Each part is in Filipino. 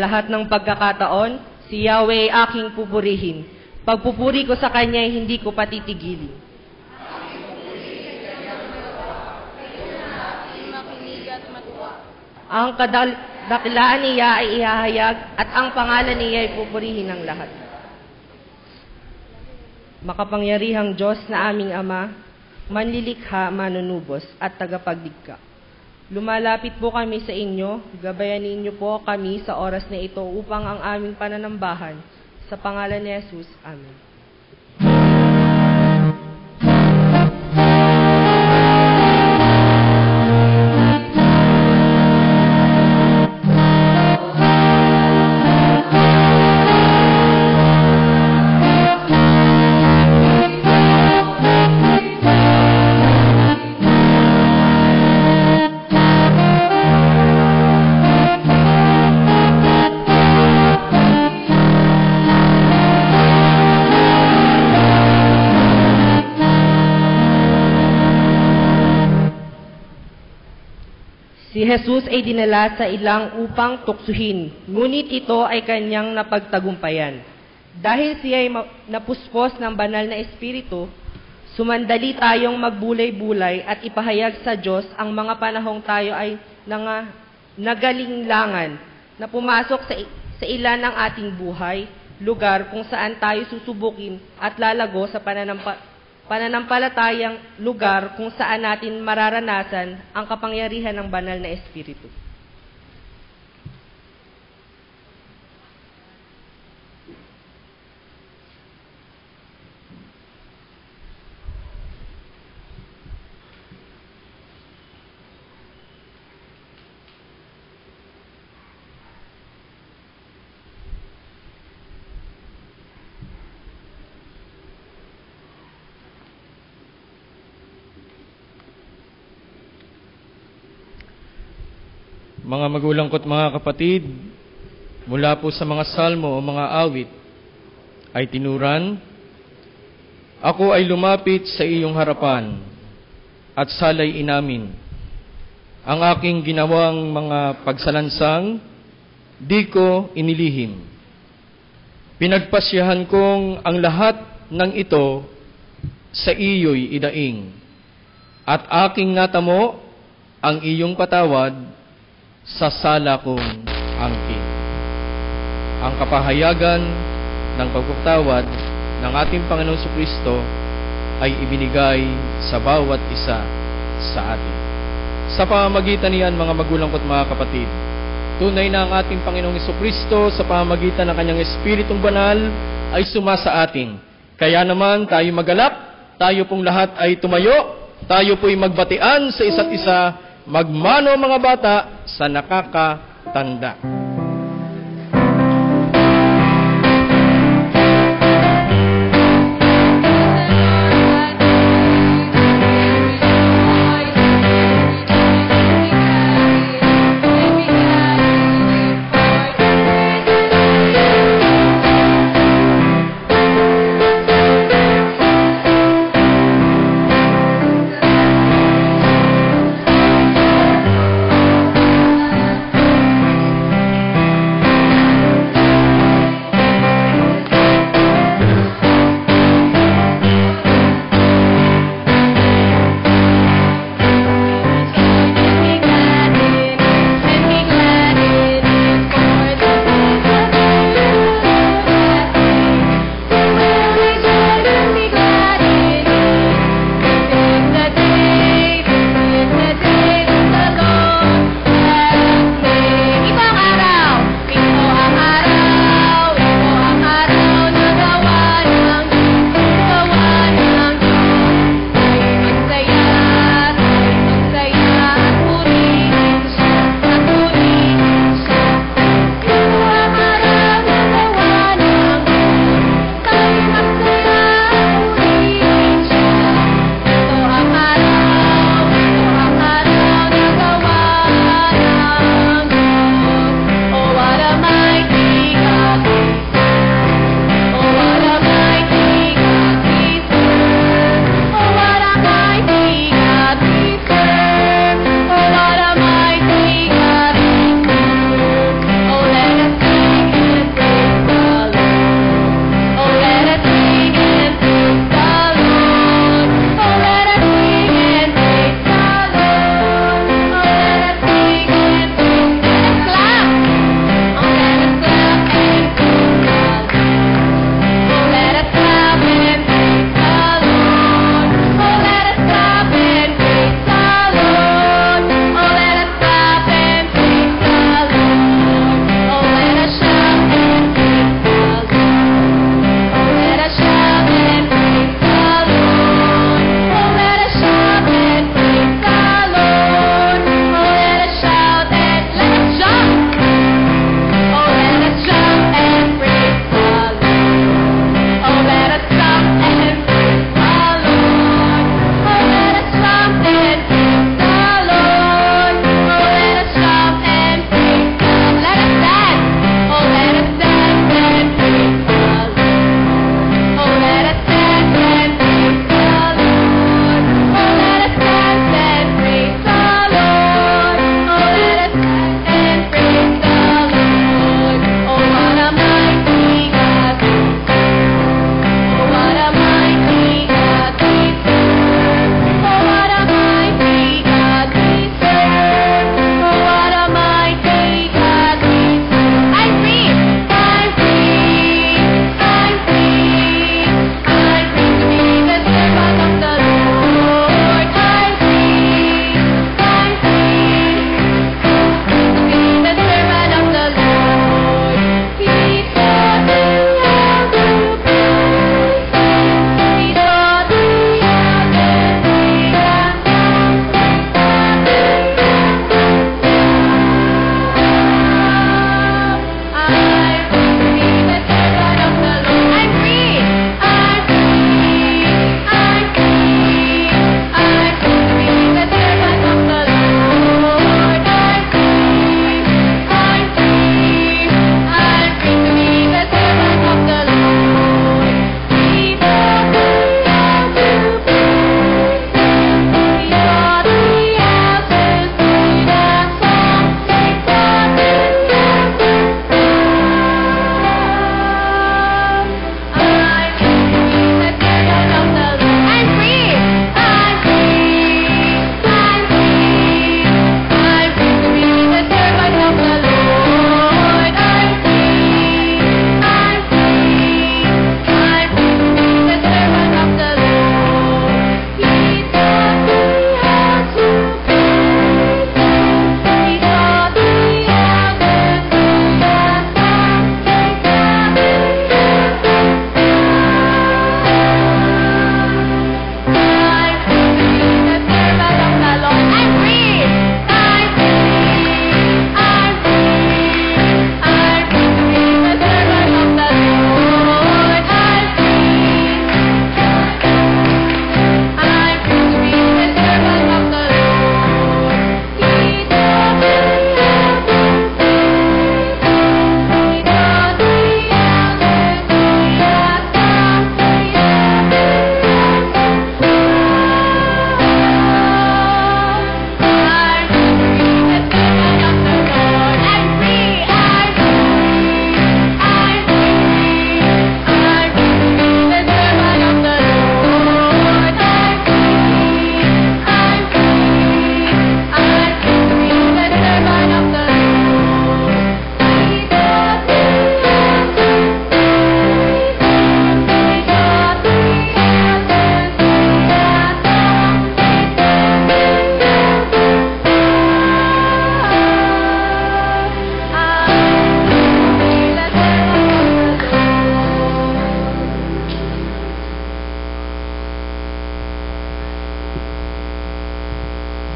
lahat ng pagkakataon, si Yahweh ay aking pupurihin. Pagpupuri ko sa Kanya ay hindi ko patitigilin. Ang kadakilaan niya ay ihahayag at ang pangalan niya ay pupurihin ng lahat. Makapangyarihang Diyos na aming Ama, manlilikha, manunubos at tagapagdigka. Lumalapit po kami sa inyo, gabayanin niyo po kami sa oras na ito upang ang aming pananambahan. Sa pangalan ni Jesus, Amen. Si Jesus ay dinala sa ilang upang tuksuhin, ngunit ito ay kanyang napagtagumpayan. Dahil siya ay napuspos ng banal na espiritu, sumandali tayong magbulay-bulay at ipahayag sa Diyos ang mga panahong tayo ay nagalinglangan na pumasok sa ilan ng ating buhay, lugar kung saan tayo susubukin at lalago sa pananampalatayang lugar kung saan natin mararanasan ang kapangyarihan ng banal na espiritu. Mga magulang ko't mga kapatid, mula po sa mga salmo o mga awit ay tinuran, ako ay lumapit sa iyong harapan at salay inamin. Ang aking ginawang mga pagsalansang, di ko inilihim. Pinagpasyahan kong ang lahat ng ito sa iyo'y idaing. At aking natamo ang iyong patawad sa sala kong angkin. Ang kapahayagan ng pagpapatawad ng ating Panginoong Jesucristo ay ibinigay sa bawat isa sa atin. Sa pamamagitan niyan, mga magulang ko't mga kapatid, tunay na ang ating Panginoong Jesucristo sa pamamagitan ng kanyang Espiritong Banal ay sumasa atin. Kaya naman tayo magalap, tayo pong lahat ay tumayo, tayo po'y magbatian sa isa't isa, magmano mga bata sa nakakatanda.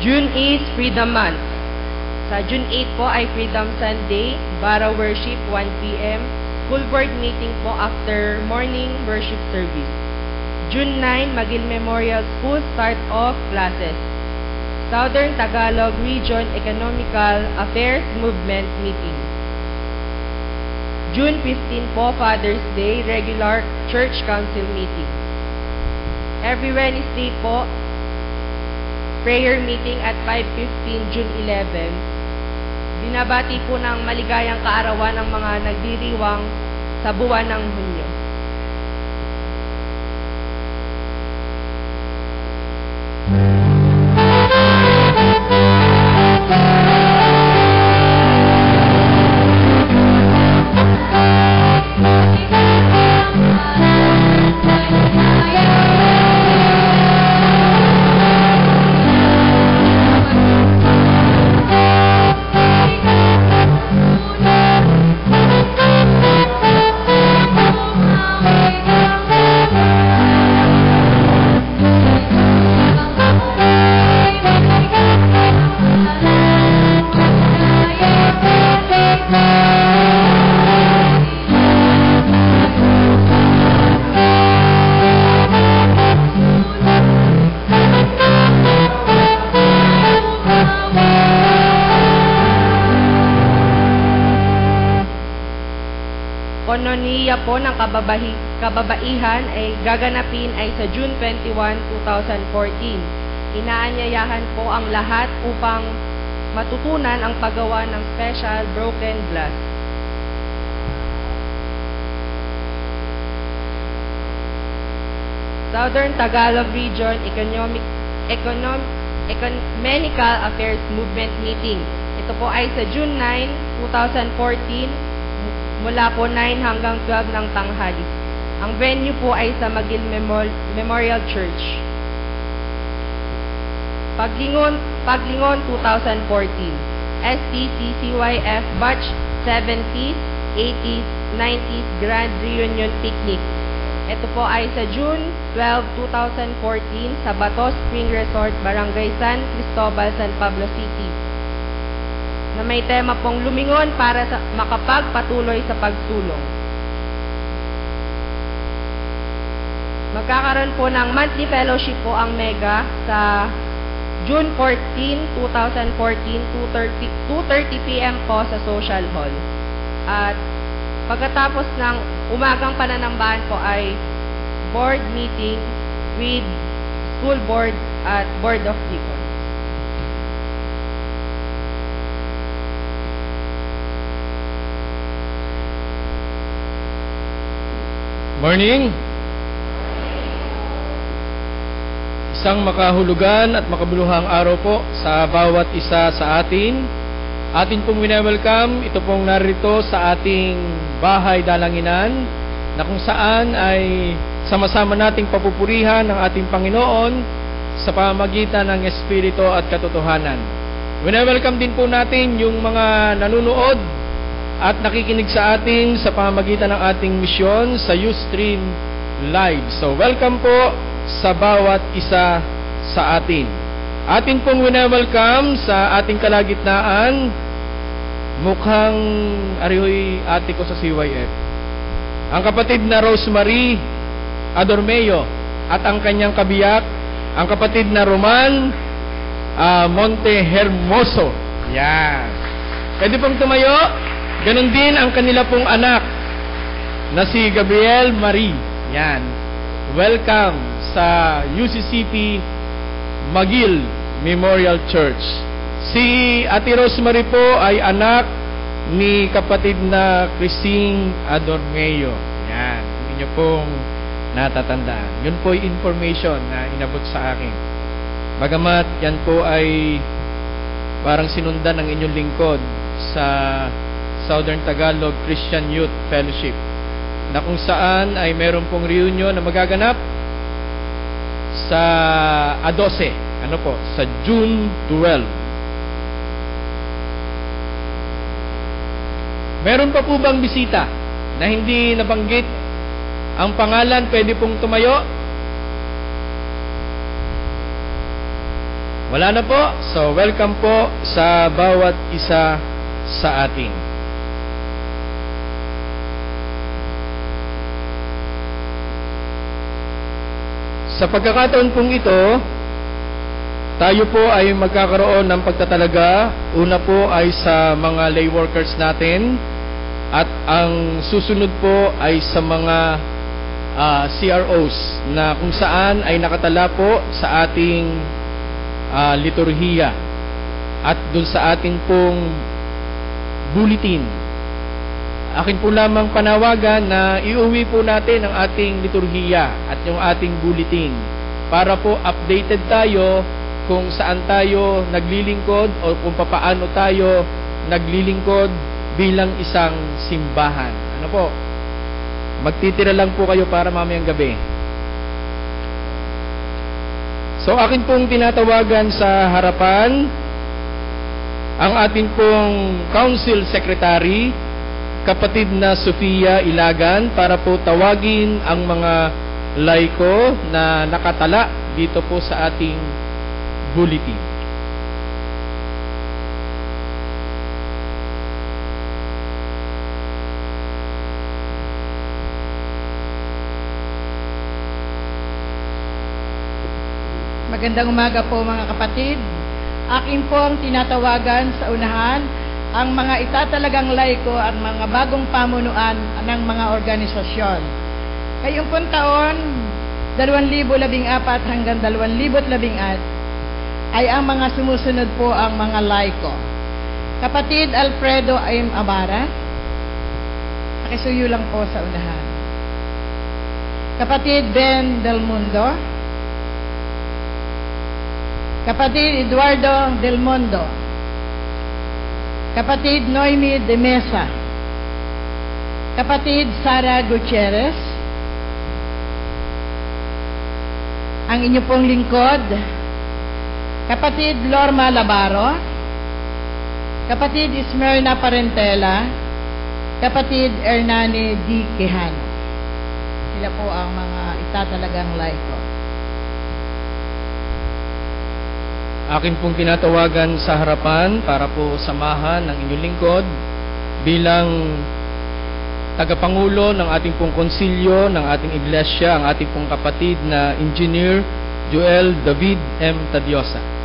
June is Freedom Month. Sa June 8 po ay Freedom Sunday, Bara Worship 1 p.m., School Board meeting po after morning worship service. June 9, Magil Memorial School start of classes. Southern Tagalog Region Economical Affairs Movement meeting. June 15 po, Father's Day, regular Church Council meeting. Every Wednesday po, prayer meeting at 5:15 June 11. Binabati po ng maligayang kaarawan ng mga nagdiriwang sa buwan ng Hunyo. Kononiya po ng kababaihan ay gaganapin ay sa June 21, 2014. Inaanyayahan po ang lahat upang matutunan ang paggawa ng special broken glass. Southern Tagalog Region Ecumenical Affairs Movement meeting. Ito po ay sa June 9, 2014, mula po 9 hanggang 12 ng tanghali. Ang venue po ay sa Magil Memorial Church. Paglingon 2014, STCCYF Batch 70s, 80s, 90s Grand Reunion Picnic. Ito po ay sa June 12, 2014 sa Bato Spring Resort, Barangay San Cristobal, San Pablo City, na may tema pong lumingon para sa makapagpatuloy sa pagsulong. Magkakaroon po ng monthly fellowship po ang Mega sa June 14, 2014, 2:30 p.m. po sa Social Hall. At pagkatapos ng umagang pananambahan po ay board meeting with school board at Board of Deacons. Morning! Isang makahulugan at makabuluhang araw po sa bawat isa sa atin. Atin pong wina-welcome, ito pong narito sa ating bahay dalanginan na kung saan ay sama-sama nating papupurihan ng ating Panginoon sa pamamagitan ng Espiritu at katotohanan. Wina-welcome din po natin yung mga nanunood at nakikinig sa atin sa pamamagitan ng ating misyon sa Ustream Live. So, welcome po sa bawat isa sa atin. Atin pong wina-welcome sa ating kalagitnaan, mukhang arihoy ate ko sa CYF, ang kapatid na Rosemary Adormeo at ang kanyang kabiyak, ang kapatid na Roman Monte Hermoso. Yan. Pwede pong tumayo. Ganon din ang kanila pong anak na si Gabriel Marie. Yan. Welcome sa UCCP Magil Memorial Church. Si Ate Rosemary po ay anak ni kapatid na Christine Adormeo. Yan. Hindi nyo pong natatandaan. Yun po yung information na inabot sa akin. Bagamat yan po ay parang sinundan ng inyong lingkod sa Southern Tagalog Christian Youth Fellowship, na kung saan ay meron pong reunion na magaganap sa A12, sa June 12. Meron pa po bang bisita na hindi nabanggit ang pangalan? Pwede pong tumayo. Wala na po. So, welcome po sa bawat isa sa atin. Sa pagkakataon pong ito, tayo po ay magkakaroon ng pagtatalaga. Una po ay sa mga lay workers natin at ang susunod po ay sa mga CROs na kung saan ay nakatala po sa ating liturhiya at dun sa ating pong bulletin. Akin po lamang panawagan na iuwi po natin ang ating liturhiya at yung ating bulletin para po updated tayo kung saan tayo naglilingkod o kung papaano tayo naglilingkod bilang isang simbahan. Ano po? Magtitira lang po kayo para mamayang gabi. So akin pong tinatawagan sa harapan ang ating pong Council Secretary, kapatid na Sofia Ilagan, para po tawagin ang mga laiko na nakatala dito po sa ating bulletin. Magandang umaga po mga kapatid. Akin po ang tinatawagan sa unahan ang mga itatalagang laiko at mga bagong pamunuan ng mga organisasyon. Ngayong pong taon, 2014 hanggang 2016 ay ang mga sumusunod po ang mga laiko. Kapatid Alfredo M. Amara, pakisuyo lang po sa unahan. Kapatid Ben Del Mundo, kapatid Eduardo Del Mundo, kapatid Noemi de Mesa, kapatid Sara Gutierrez, ang inyo pong lingkod, kapatid Lorma Labaro, kapatid Ismerna Parentela, kapatid Hernani D. Quijano. Sila po ang mga itatalagang laiko. Akin pong tinatawagan sa harapan para po samahan ng inyong lingkod bilang tagapangulo ng ating pong konsilyo ng ating iglesia, ang ating pong kapatid na Engineer Joel David M. Tadiosa.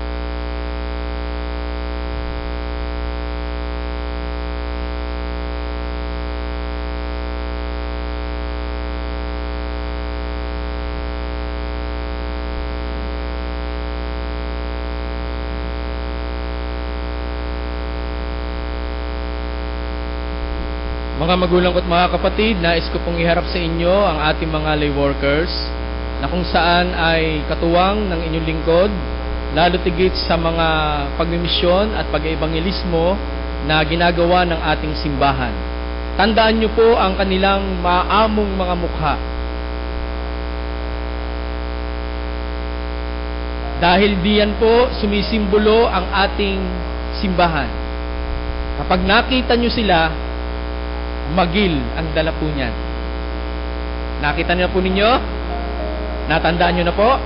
Mga magulang ko at mga kapatid, nais ko pong iharap sa inyo ang ating mga lay workers na kung saan ay katuwang ng inyong lingkod, lalo tigit sa mga pagmimisyon at pag-ebangelismo na ginagawa ng ating simbahan. Tandaan niyo po ang kanilang maamong mga mukha. Dahil diyan po sumisimbolo ang ating simbahan. Kapag nakita niyo sila, magil ang dala po niyan. Nakita niyo po ninyo? Natandaan niyo na po?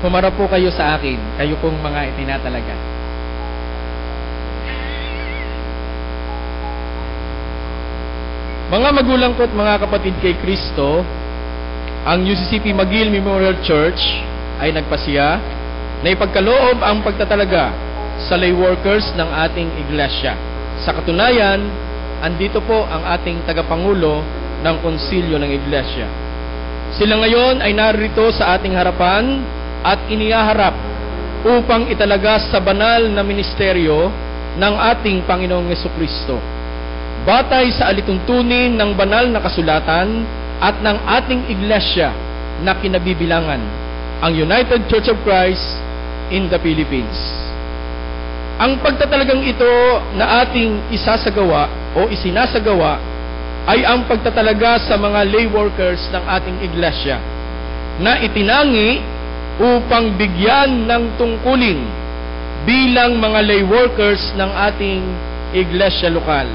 Humarap po kayo sa akin. Kayo pong mga itinatalaga. Mga magulang ko at mga kapatid kay Kristo, ang UCCP Magil Memorial Church ay nagpasiya na ipagkaloob ang pagtatalaga sa lay workers ng ating iglesia. Sa katunayan, andito po ang ating tagapangulo ng konsilyo ng iglesia. Sila ngayon ay narito sa ating harapan at inihaharap upang italaga sa banal na ministeryo ng ating Panginoong Jesucristo. Batay sa alituntunin ng banal na kasulatan at ng ating iglesia na kinabibilangan, ang United Church of Christ in the Philippines. Ang pagtatalagang ito na ating isasagawa o isinasagawa ay ang pagtatalaga sa mga lay workers ng ating iglesia na itinangi upang bigyan ng tungkulin bilang mga lay workers ng ating iglesia lokal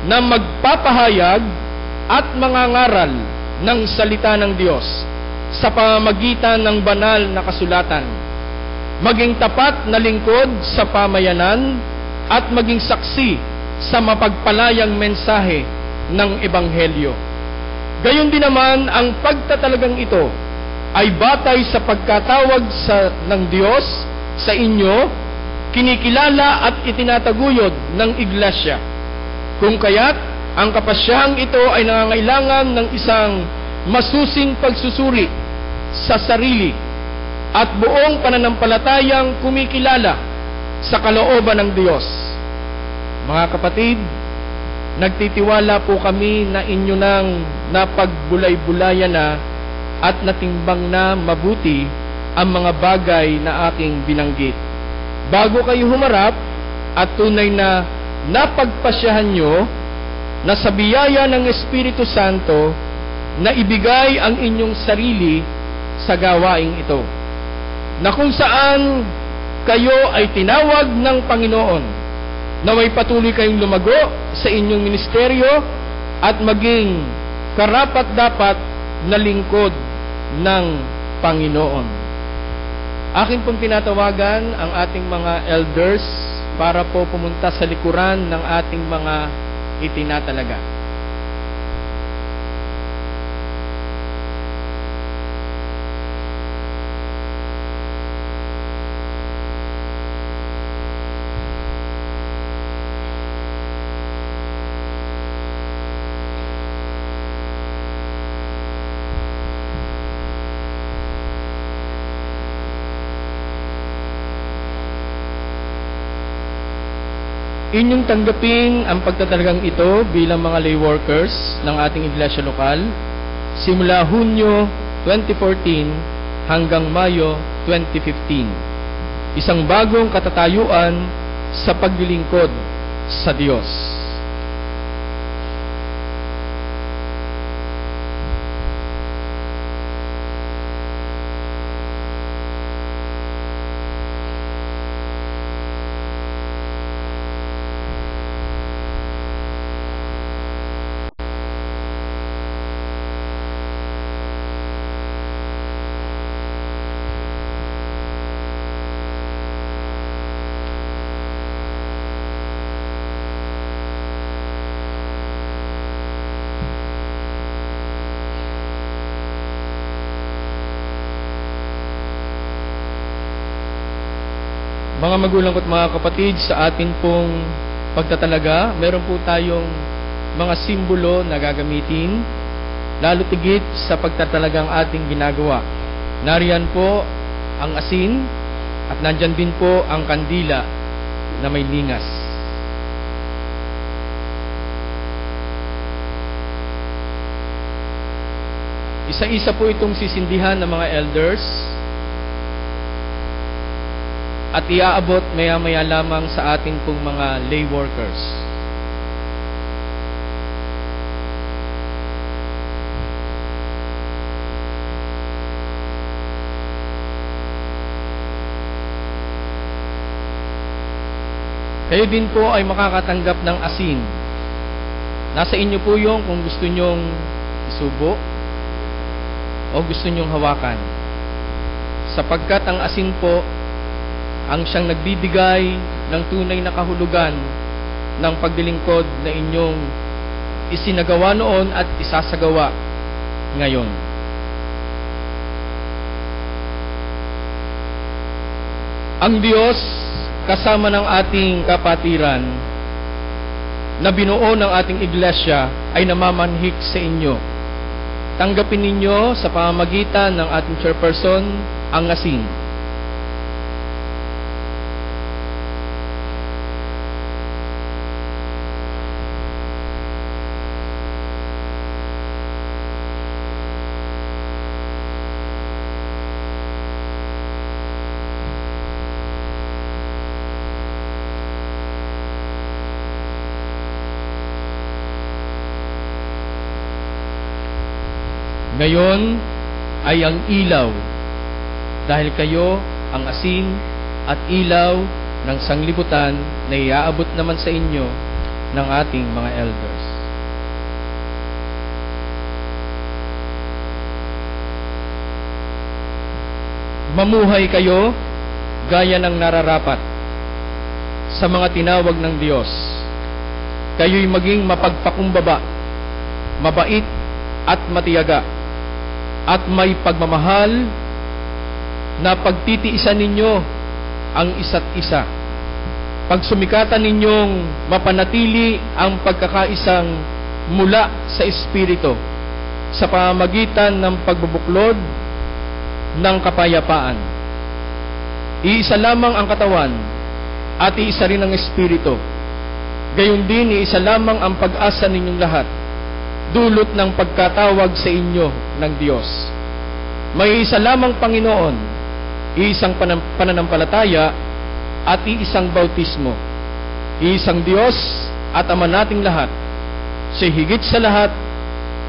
na magpapahayag at mangangaral ng salita ng Diyos sa pamamagitan ng banal na kasulatan. maging tapat na lingkod sa pamayanan, at maging saksi sa mapagpalayang mensahe ng Ebanghelyo. Gayon din naman, ang pagtatalagang ito ay batay sa pagkatawag ng Diyos sa inyo, kinikilala at itinataguyod ng Iglesia. Kung kaya't ang kapasyahang ito ay nangangailangan ng isang masusing pagsusuri sa sarili at buong pananampalatayang kumikilala sa kalooban ng Diyos. Mga kapatid, nagtitiwala po kami na inyo nang napagbulay-bulayan na at natimbang na mabuti ang mga bagay na aking binanggit. Bago kayo humarap at tunay na napagpasyahan nyo na sa biyaya ng Espiritu Santo na ibigay ang inyong sarili sa gawaing ito, na kung saan kayo ay tinawag ng Panginoon, na may patuloy kayong lumago sa inyong ministeryo at maging karapat-dapat na lingkod ng Panginoon. Akin pong tinatawagan ang ating mga elders para po pumunta sa likuran ng ating mga itinatalaga. Inyong tanggapin ang pagtatalagang ito bilang mga lay workers ng ating iglesia lokal simula Hunyo 2014 hanggang Mayo 2015. Isang bagong katatayuan sa paglilingkod sa Diyos. Mga magulang at mga kapatid, sa atin pong pagtatalaga, meron po tayong mga simbolo na gagamitin, lalo tigit sa pagtatalagang ating ginagawa. Nariyan po ang asin at nandyan din po ang kandila na may lingas. Isa-isa po itong sisindihan ng mga elders at iaabot maya-maya lamang sa ating pong mga lay workers. Kayo din po ay makakatanggap ng asin. Nasa inyo po yung kung gusto nyong isubo o gusto nyong hawakan. Sapagkat ang asin po ang siyang nagbibigay ng tunay na kahulugan ng paglilingkod na inyong isinagawa noon at isasagawa ngayon. Ang Diyos kasama ng ating kapatiran na binuo ng ating iglesia ay namamanhik sa inyo. Tanggapin ninyo sa pamamagitan ng ating chairperson ang asin. Ngayon ay ang ilaw, dahil kayo ang asin at ilaw ng sanglibutan na iaabot naman sa inyo ng ating mga elders. Mamuhay kayo gaya ng nararapat sa mga tinawag ng Diyos. Kayo'y maging mapagpakumbaba, mabait at matiyaga, at may pagmamahal na pagtitiisan ninyo ang isa't isa. Pagsumikatan ninyong mapanatili ang pagkakaisang mula sa Espiritu sa pamamagitan ng pagbubuklod ng kapayapaan. Iisa lamang ang katawan at iisa rin ang Espiritu. Gayon din, iisa lamang ang pag-asa ninyong lahat, dulot ng pagkatawag sa inyo ng Diyos. May isa lamang Panginoon, iisang pananampalataya at iisang bautismo, iisang Diyos at Ama nating lahat, siya higit sa lahat,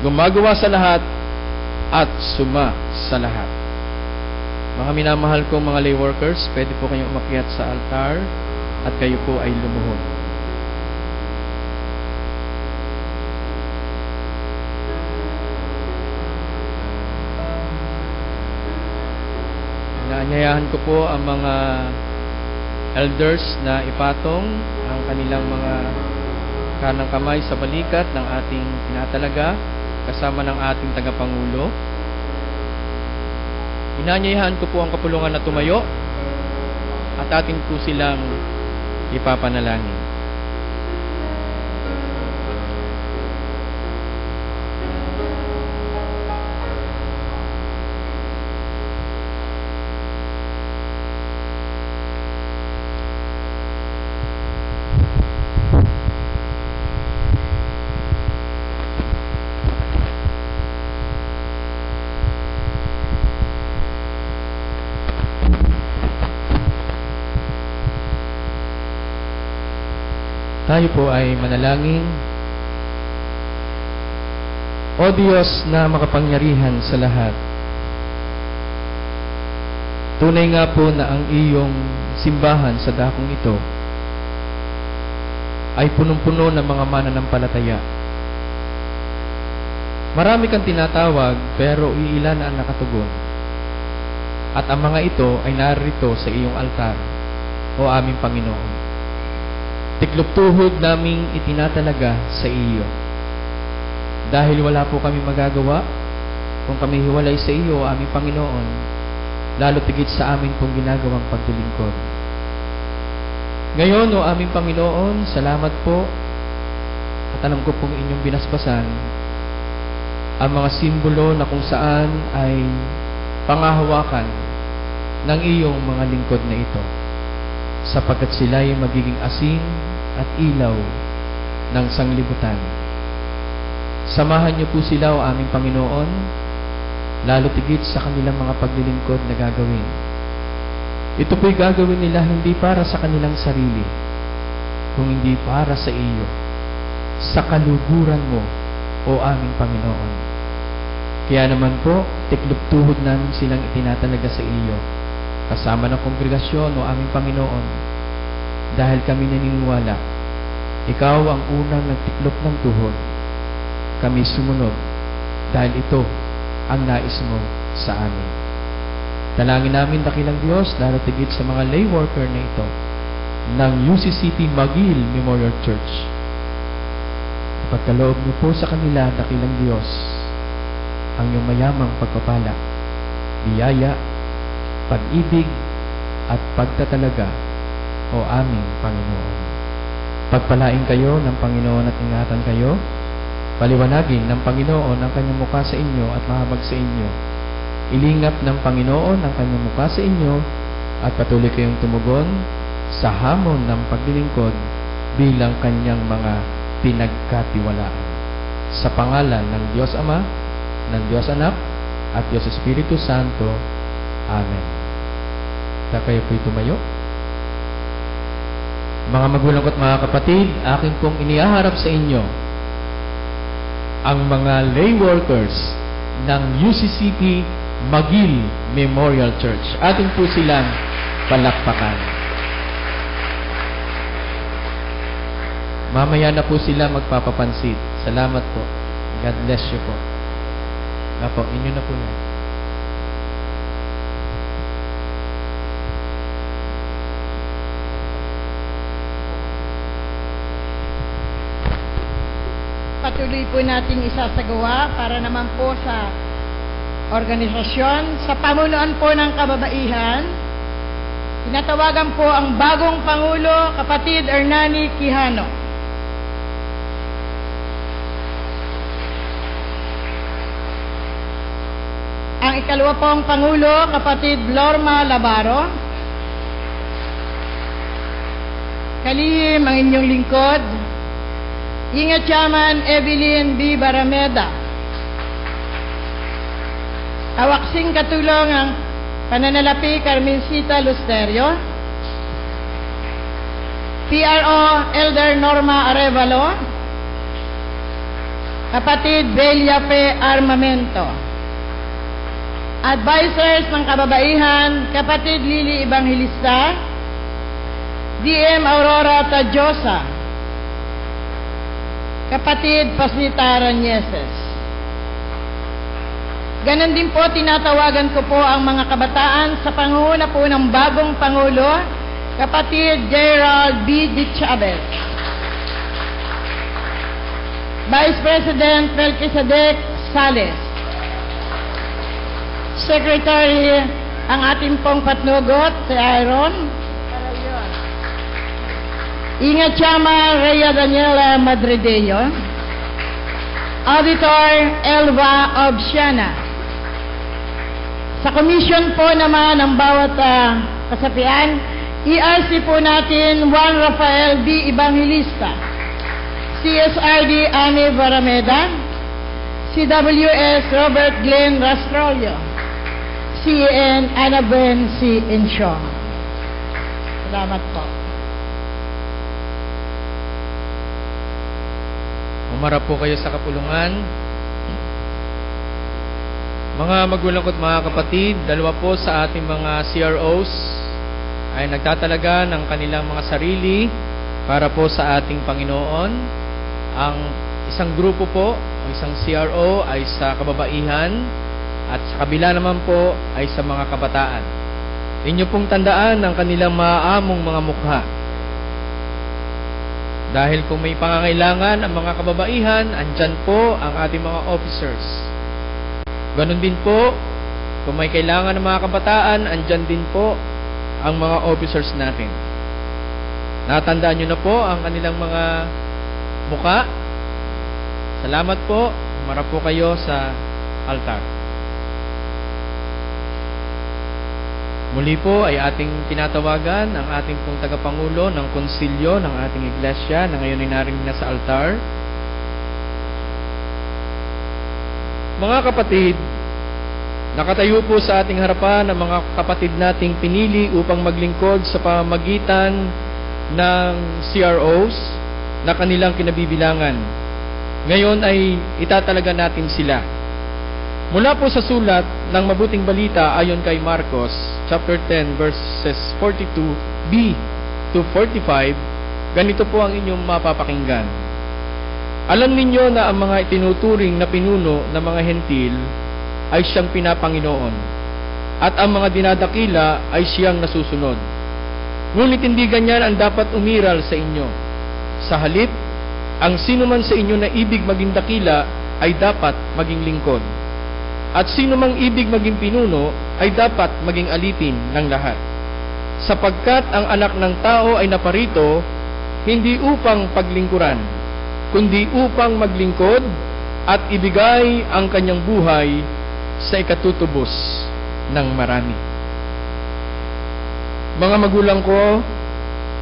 gumagawa sa lahat, at suma sa lahat. Mga minamahal ko mga lay workers, pwede po kayong umakyat sa altar at kayo po ay lumuhod. Inaanyayahan ko po ang mga elders na ipatong ang kanilang mga kanang kamay sa balikat ng ating tinatalaga kasama ng ating tagapangulo. Inaanyayahan ko po ang kapulungan na tumayo at atin po silang ipapanalangin. Tayo po ay manalangin. O Diyos na makapangyarihan sa lahat, tunay nga po na ang iyong simbahan sa dakong ito ay punong-puno ng mga mananampalataya. Marami kang tinatawag pero iilan ang nakatugon. At ang mga ito ay narito sa iyong altar, o aming Panginoon. Tiklop-tuhod naming itinatalaga sa iyo. Dahil wala po kami magagawa kung kami hiwalay sa iyo, aming Panginoon, lalo tigit sa amin pong ginagawang paglilingkod. Ngayon, o aming Panginoon, salamat po at alam ko pong inyong binasbasan ang mga simbolo na kung saan ay pangahawakan ng iyong mga lingkod na ito, sapagkat sila ay magiging asin at ilaw ng sanglibutan. Samahan niyo po sila, o aming Panginoon, lalo tigit sa kanilang mga paglilingkod na gagawin. Ito po'y gagawin nila hindi para sa kanilang sarili, kung hindi para sa iyo, sa kaluguran mo, o aming Panginoon. Kaya naman po, tiklop-tuhod namin silang itinatalaga sa iyo, kasama ng kongregasyon, o aming Panginoon, dahil kami naniniwala, ikaw ang unang nagtiklop ng tuhod. Kami sumunod, dahil ito ang nais mo sa amin. Dalangin namin, dakilang Diyos, lalo tigit sa mga lay worker na ito, ng UCCP Magil Memorial Church. Ipagkaloob niyo po sa kanila, dakilang Diyos, ang iyong mayamang pagpapala, biyaya, pag-ibig at pagtatalaga, o aming Panginoon. Pagpalain kayo ng Panginoon at ingatan kayo. Paliwanagin ng Panginoon ang kanyang mukha sa inyo at mahabag sa inyo. Ilingap ng Panginoon ang kanyang mukha sa inyo at patuloy kayong tumugon sa hamon ng paglilingkod bilang kanyang mga pinagkatiwalaan. Sa pangalan ng Diyos Ama, ng Diyos Anak, at Diyos Espiritu Santo. Amen. Kaya kayo po'y tumayo. Mga magulang ko at mga kapatid, akin pong inihaharap sa inyo ang mga lay workers ng UCCP Magil Memorial Church. Atin po silang palakpakan. Mamaya na po sila magpapapansit. Salamat po. God bless you po. Apo, inyo na po yan. tuloy po nating isasagawa para naman po sa organisasyon. Sa pamunuan po ng kababaihan, tinatawagan po ang bagong Pangulo, Kapatid Ernani Quijano. Ang ikalawa pong Pangulo, Kapatid Lorma Labaro. Kalihim ang inyong lingkod, Ingat Chairman Evelyn B. Barameda. Kawaksing katulong ang Pananalapi Carmencita Lusterio. PRO Elder Norma Arevalo. Kapatid Belia P. Armamento. Advisors ng kababaihan, Kapatid Lily Evangelista, DM Aurora Tadjosa, Kapatid Pasita Ranieses. Ganon din po, tinatawagan ko po ang mga kabataan sa pangunguna po ng bagong Pangulo, Kapatid Gerald B. D. Chavez, Vice President Melquisedec Sales, Secretary ang ating pong patnugot, si Aaron. Ingat Chama Rhea Daniela Madrideo, Auditor Elva Obsiana. Sa commission po naman ng bawat kasapian, ERC po natin Juan Rafael B. Evangelista, CSRD Ani Barameda, CWS Robert Glenn Rastrolio, CN Annabel C. Insyong. Salamat po. Umarap po kayo sa kapulungan. Mga magulang ko't mga kapatid, dalawa po sa ating mga CROs ay nagtatalaga ng kanilang mga sarili para po sa ating Panginoon. Ang isang grupo po, o isang CRO ay sa kababaihan at sa kabila naman po ay sa mga kabataan. Inyo pong tandaan ang kanilang maaamong mga mukha. Dahil kung may pangangailangan ang mga kababaihan, andyan po ang ating mga officers. Ganon din po, kung may kailangan ng mga kabataan, andyan din po ang mga officers natin. Natandaan nyo na po ang kanilang mga mukha. Salamat po. Humarap po kayo sa altar. Muli po ay ating tinatawagan ang ating pong tagapangulo ng konsilyo ng ating iglesia na ngayon ay narinig na sa altar. Mga kapatid, nakatayo po sa ating harapan ang mga kapatid nating pinili upang maglingkod sa pamamagitan ng CROs na kanilang kinabibilangan. Ngayon ay itatalaga natin sila. Mula po sa sulat ng Mabuting Balita ayon kay Marcos, chapter 10, verses 42b to 45, ganito po ang inyong mapapakinggan. Alam ninyo na ang mga itinuturing na pinuno ng mga hentil ay siyang pinapanginoon, at ang mga dinadakila ay siyang nasusunod. Ngunit hindi ganyan ang dapat umiral sa inyo. Sa halip, ang sino man sa inyo na ibig maging dakila ay dapat maging lingkod. At sino mang ibig maging pinuno ay dapat maging alipin ng lahat. Sapagkat ang anak ng tao ay naparito hindi upang paglingkuran, kundi upang maglingkod at ibigay ang kanyang buhay sa ikatutubos ng marami. Mga magulang ko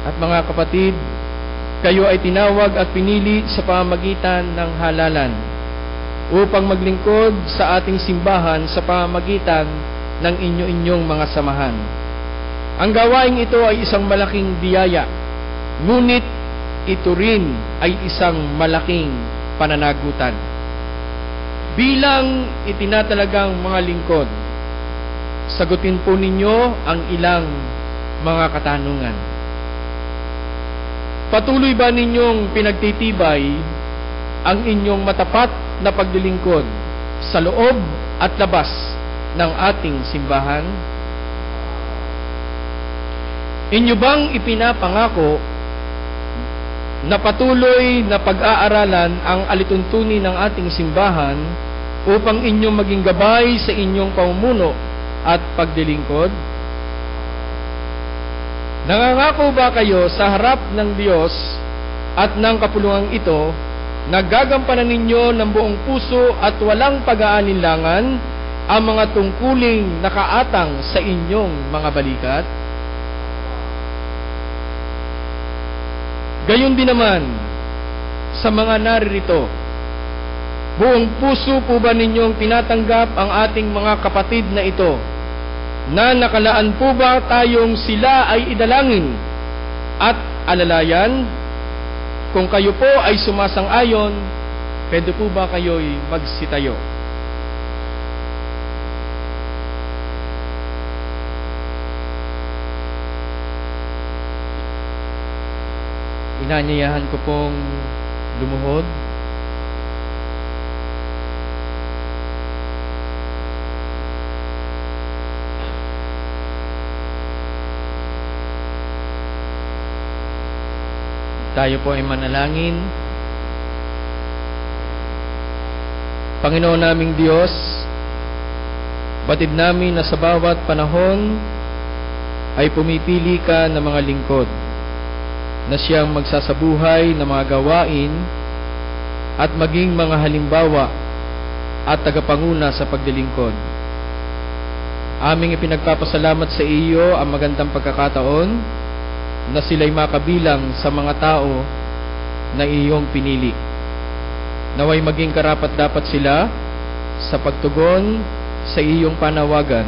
at mga kapatid, kayo ay tinawag at pinili sa pamamagitan ng halalan upang maglingkod sa ating simbahan sa pamamagitan ng inyo-inyong mga samahan. Ang gawaing ito ay isang malaking biyaya, ngunit ito rin ay isang malaking pananagutan. Bilang itinatalagang mga lingkod, sagutin po ninyo ang ilang mga katanungan. Patuloy ba ninyong pinagtitibay ang inyong matapat na paglilingkod sa loob at labas ng ating simbahan? Inyo bang ipinapangako na patuloy na pag-aaralan ang alituntunin ng ating simbahan upang inyong maging gabay sa inyong pamumuno at pagdilingkod? Nangangako ba kayo sa harap ng Diyos at ng kapulungang ito na gagampanan ninyo ng buong puso at walang pag-aalinlangan ang mga tungkuling nakaatang sa inyong mga balikat? Gayon din naman sa mga naririto, buong puso po ba ninyong tinatanggap ang ating mga kapatid na ito, na nakalaan po ba tayong sila ay idalangin at alalayan? Kung kayo po ay sumasang-ayon, pwede po ba kayo'y magsitayo? Inanyayahan ko pong lumuhod. Tayo po ay manalangin. Panginoon naming Diyos, batid namin na sa bawat panahon ay pumipili ka ng mga lingkod na siyang magsasabuhay ng mga gawain at maging mga halimbawa at tagapanguna sa pagdilingkod. Aming ipinagpapasalamat sa iyo ang magandang pagkakataon na sila'y makabilang sa mga tao na iyong pinili. Naway maging karapat-dapat sila sa pagtugon sa iyong panawagan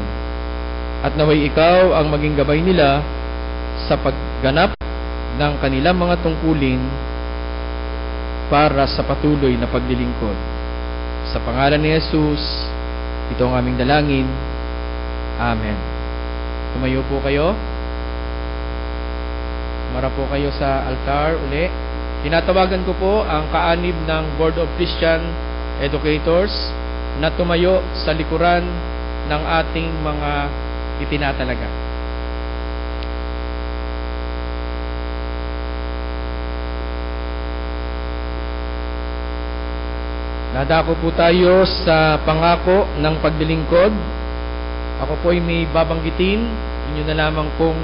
at naway ikaw ang maging gabay nila sa pagganap ng kanilang mga tungkulin para sa patuloy na pagdilingkod. Sa pangalan ni Jesus, ito ang aming dalangin. Amen. Tumayo po kayo. Mara po kayo sa altar uli. Tinatawagan ko po ang kaanib ng Board of Christian Educators na tumayo sa likuran ng ating mga itinatalaga. Nadako po tayo sa pangako ng pagdilingkod. Ako po ay may babanggitin. Inyo na lamang pong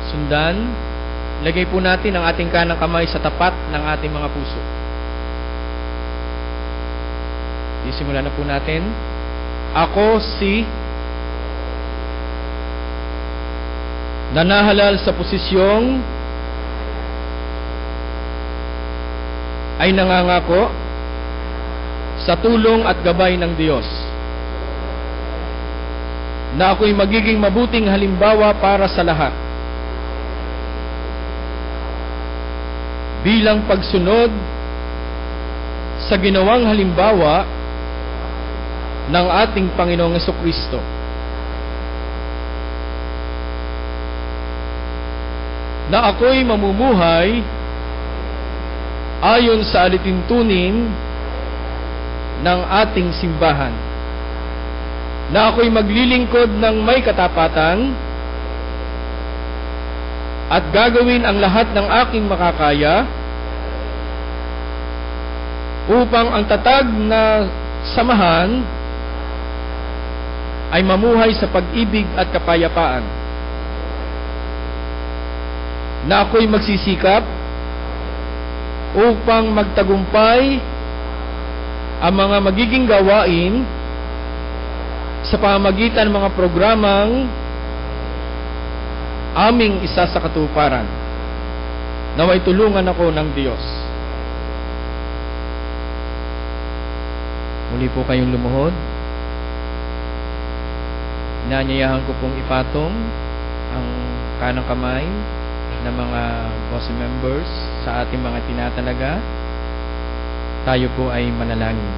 sundan. Lagay po natin ang ating kanang kamay sa tapat ng ating mga puso. Isimulan na po natin. Ako si nanahalal sa posisyong ay nangangako sa tulong at gabay ng Diyos na ako'y magiging mabuting halimbawa para sa lahat bilang pagsunod sa ginawang halimbawa ng ating Panginoong Jesucristo. Na ako'y mamumuhay ayon sa alituntunin ng ating simbahan. Na ako'y maglilingkod ng may katapatan at gagawin ang lahat ng aking makakaya upang ang tatag na samahan ay mamuhay sa pag-ibig at kapayapaan. Na ako'y magsisikap upang magtagumpay ang mga magiging gawain sa pamamagitan ng mga programang aming isa sa katuparan. Naway tulungan ako ng Diyos. Muli po kayong lumuhod. Inanyayahan ko pong ipatong ang kanang kamay ng mga boss members sa ating mga tinatalaga. Tayo po ay manalangin.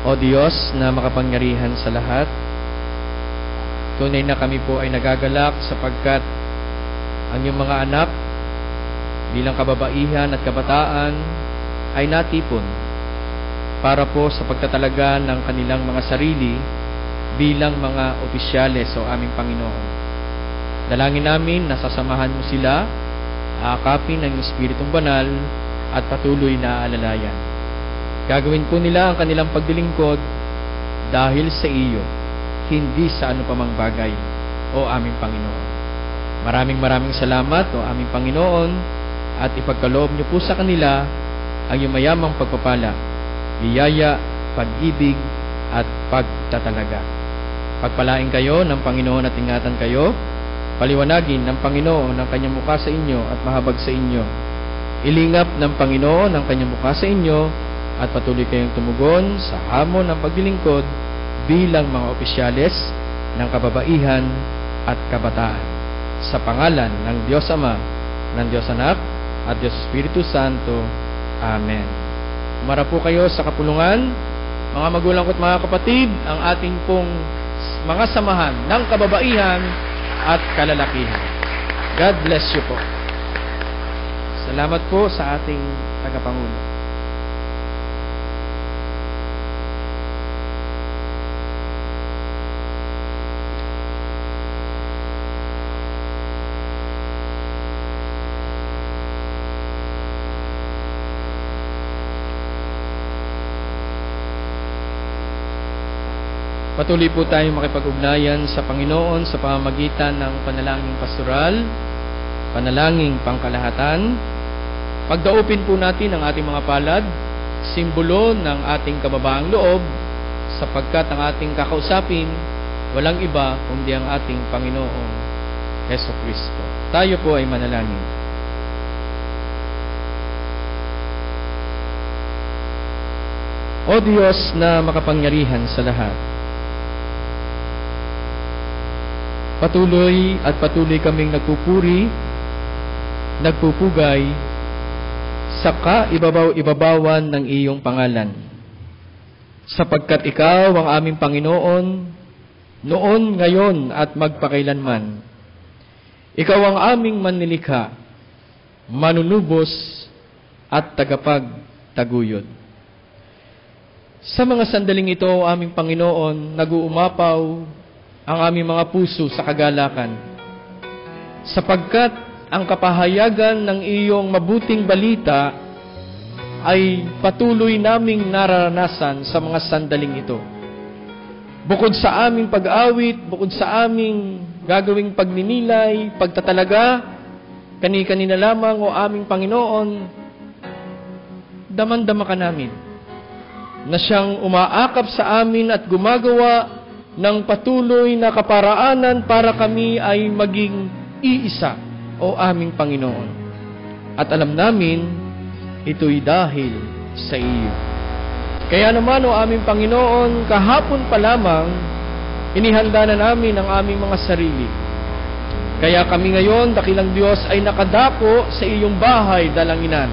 O Diyos na makapangyarihan sa lahat, tunay na kami po ay nagagalak sapagkat ang iyong mga anak bilang kababaihan at kabataan ay natipon para po sa pagtatalaga ng kanilang mga sarili bilang mga opisyales o aming Panginoon. Dalangin namin na sasamahan mo sila aakapin ng Espiritong Banal at patuloy na aalalayan. Gagawin po nila ang kanilang paglilingkod dahil sa iyo, hindi sa ano pamang bagay, o aming Panginoon. Maraming salamat, o aming Panginoon, at ipagkaloob niyo po sa kanila ang iyong mayamang pagpapala, biyaya, pag-ibig, at pagtatalaga. Pagpalain kayo ng Panginoon at ingatan kayo, paliwanagin ng Panginoon ang kanyang mukha sa inyo at mahabag sa inyo. Ilingap ng Panginoon ang kanyang mukha sa inyo at patuloy kayong tumugon sa hamon ng paglilingkod bilang mga opisyales ng kababaihan at kabataan. Sa pangalan ng Diyos Ama, ng Diyos Anak, at Diyos Espiritu Santo. Amen. Umara po kayo sa kapulungan, mga magulang ko at mga kapatid, ang ating pong mga samahan ng kababaihan at kalalakihan. God bless you po. Salamat po sa ating tagapangulo. Patuloy po tayong makipag-ugnayan sa Panginoon sa pamamagitan ng panalangin pastoral, panalangin pangkalahatan. Pagdaupin po natin ang ating mga palad, simbolo ng ating kababaang loob, sapagkat ang ating kakausapin, walang iba kundi ang ating Panginoong Hesukristo. Tayo po ay manalangin. O Diyos na makapangyarihan sa lahat, patuloy at kaming nagpupuri, nagpupugay sa kaibabaw-ibabawan ng iyong pangalan. Sapagkat ikaw ang aming Panginoon, noon, ngayon, at magpakailanman. Ikaw ang aming manlilikha, manunubos, at tagapagtaguyod. Sa mga sandaling ito, aming Panginoon, nag-uumapaw ang aming mga puso sa kagalakan, sapagkat ang kapahayagan ng iyong mabuting balita ay patuloy naming nararanasan sa mga sandaling ito. Bukod sa aming pag-awit, bukod sa aming gagawing pagninilay, pagtatalaga, kani-kanina lamang, o aming Panginoon, daman-dama ka namin na siyang umaakap sa amin at gumagawa ng patuloy na kaparaanan para kami ay maging iisa, o aming Panginoon. At alam namin, ito'y dahil sa iyo. Kaya naman, o aming Panginoon, kahapon pa lamang, inihanda na namin ang aming mga sarili. Kaya kami ngayon, dakilang Diyos, ay nakadako sa iyong bahay, dalanginan,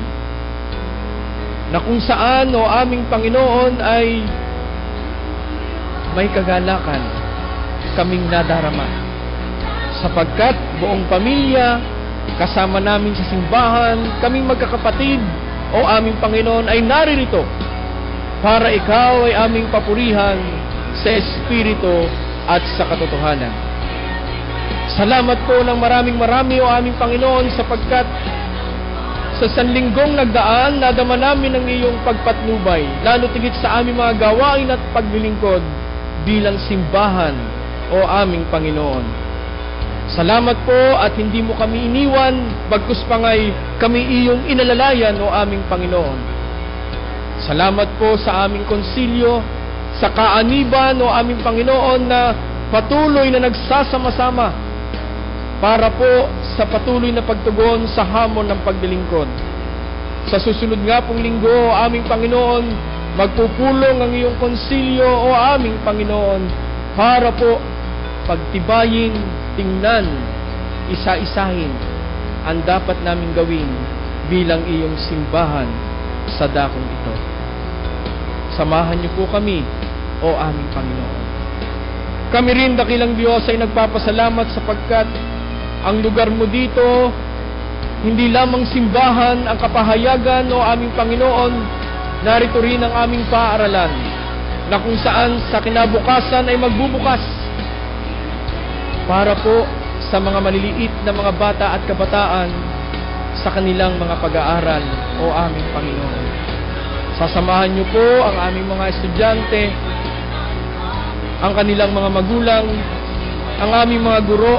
na kung saan, o aming Panginoon, ay may kagalakan kaming nadarama, sapagkat buong pamilya kasama namin sa simbahan, kaming magkakapatid, o aming Panginoon, ay naririto para ikaw ay aming papurihan sa Espiritu at sa katotohanan. Salamat po ng marami, o aming Panginoon, sapagkat sa sanlinggong nagdaan, nadama namin ang iyong pagpatnubay, lalo tigit sa aming mga gawain at paglilingkod bilang simbahan, o aming Panginoon. Salamat po at hindi mo kami iniwan, bagkus pa nga'y kami iyong inalalayan, o aming Panginoon. Salamat po sa aming konsilyo, sa kaaniban, o aming Panginoon, na patuloy na nagsasama-sama para po sa patuloy na pagtugon sa hamon ng paglilingkod. Sa susunod nga pong linggo, o aming Panginoon, magpupulong ang iyong konsilyo, o aming Panginoon, para po pagtibayin, tingnan, isa-isahin ang dapat naming gawin bilang iyong simbahan sa dakong ito. Samahan niyo po kami, o aming Panginoon. Kami rin, dakilang Diyos, ay nagpapasalamat sapagkat ang lugar mo dito, hindi lamang simbahan ang kapahayagan, o aming Panginoon, narito rin ang aming paaralan, na kung saan sa kinabukasan ay magbubukas para po sa mga maliliit na mga bata at kabataan sa kanilang mga pag-aaral, o aming Panginoon. Sasamahan niyo po ang aming mga estudyante, ang kanilang mga magulang, ang aming mga guro,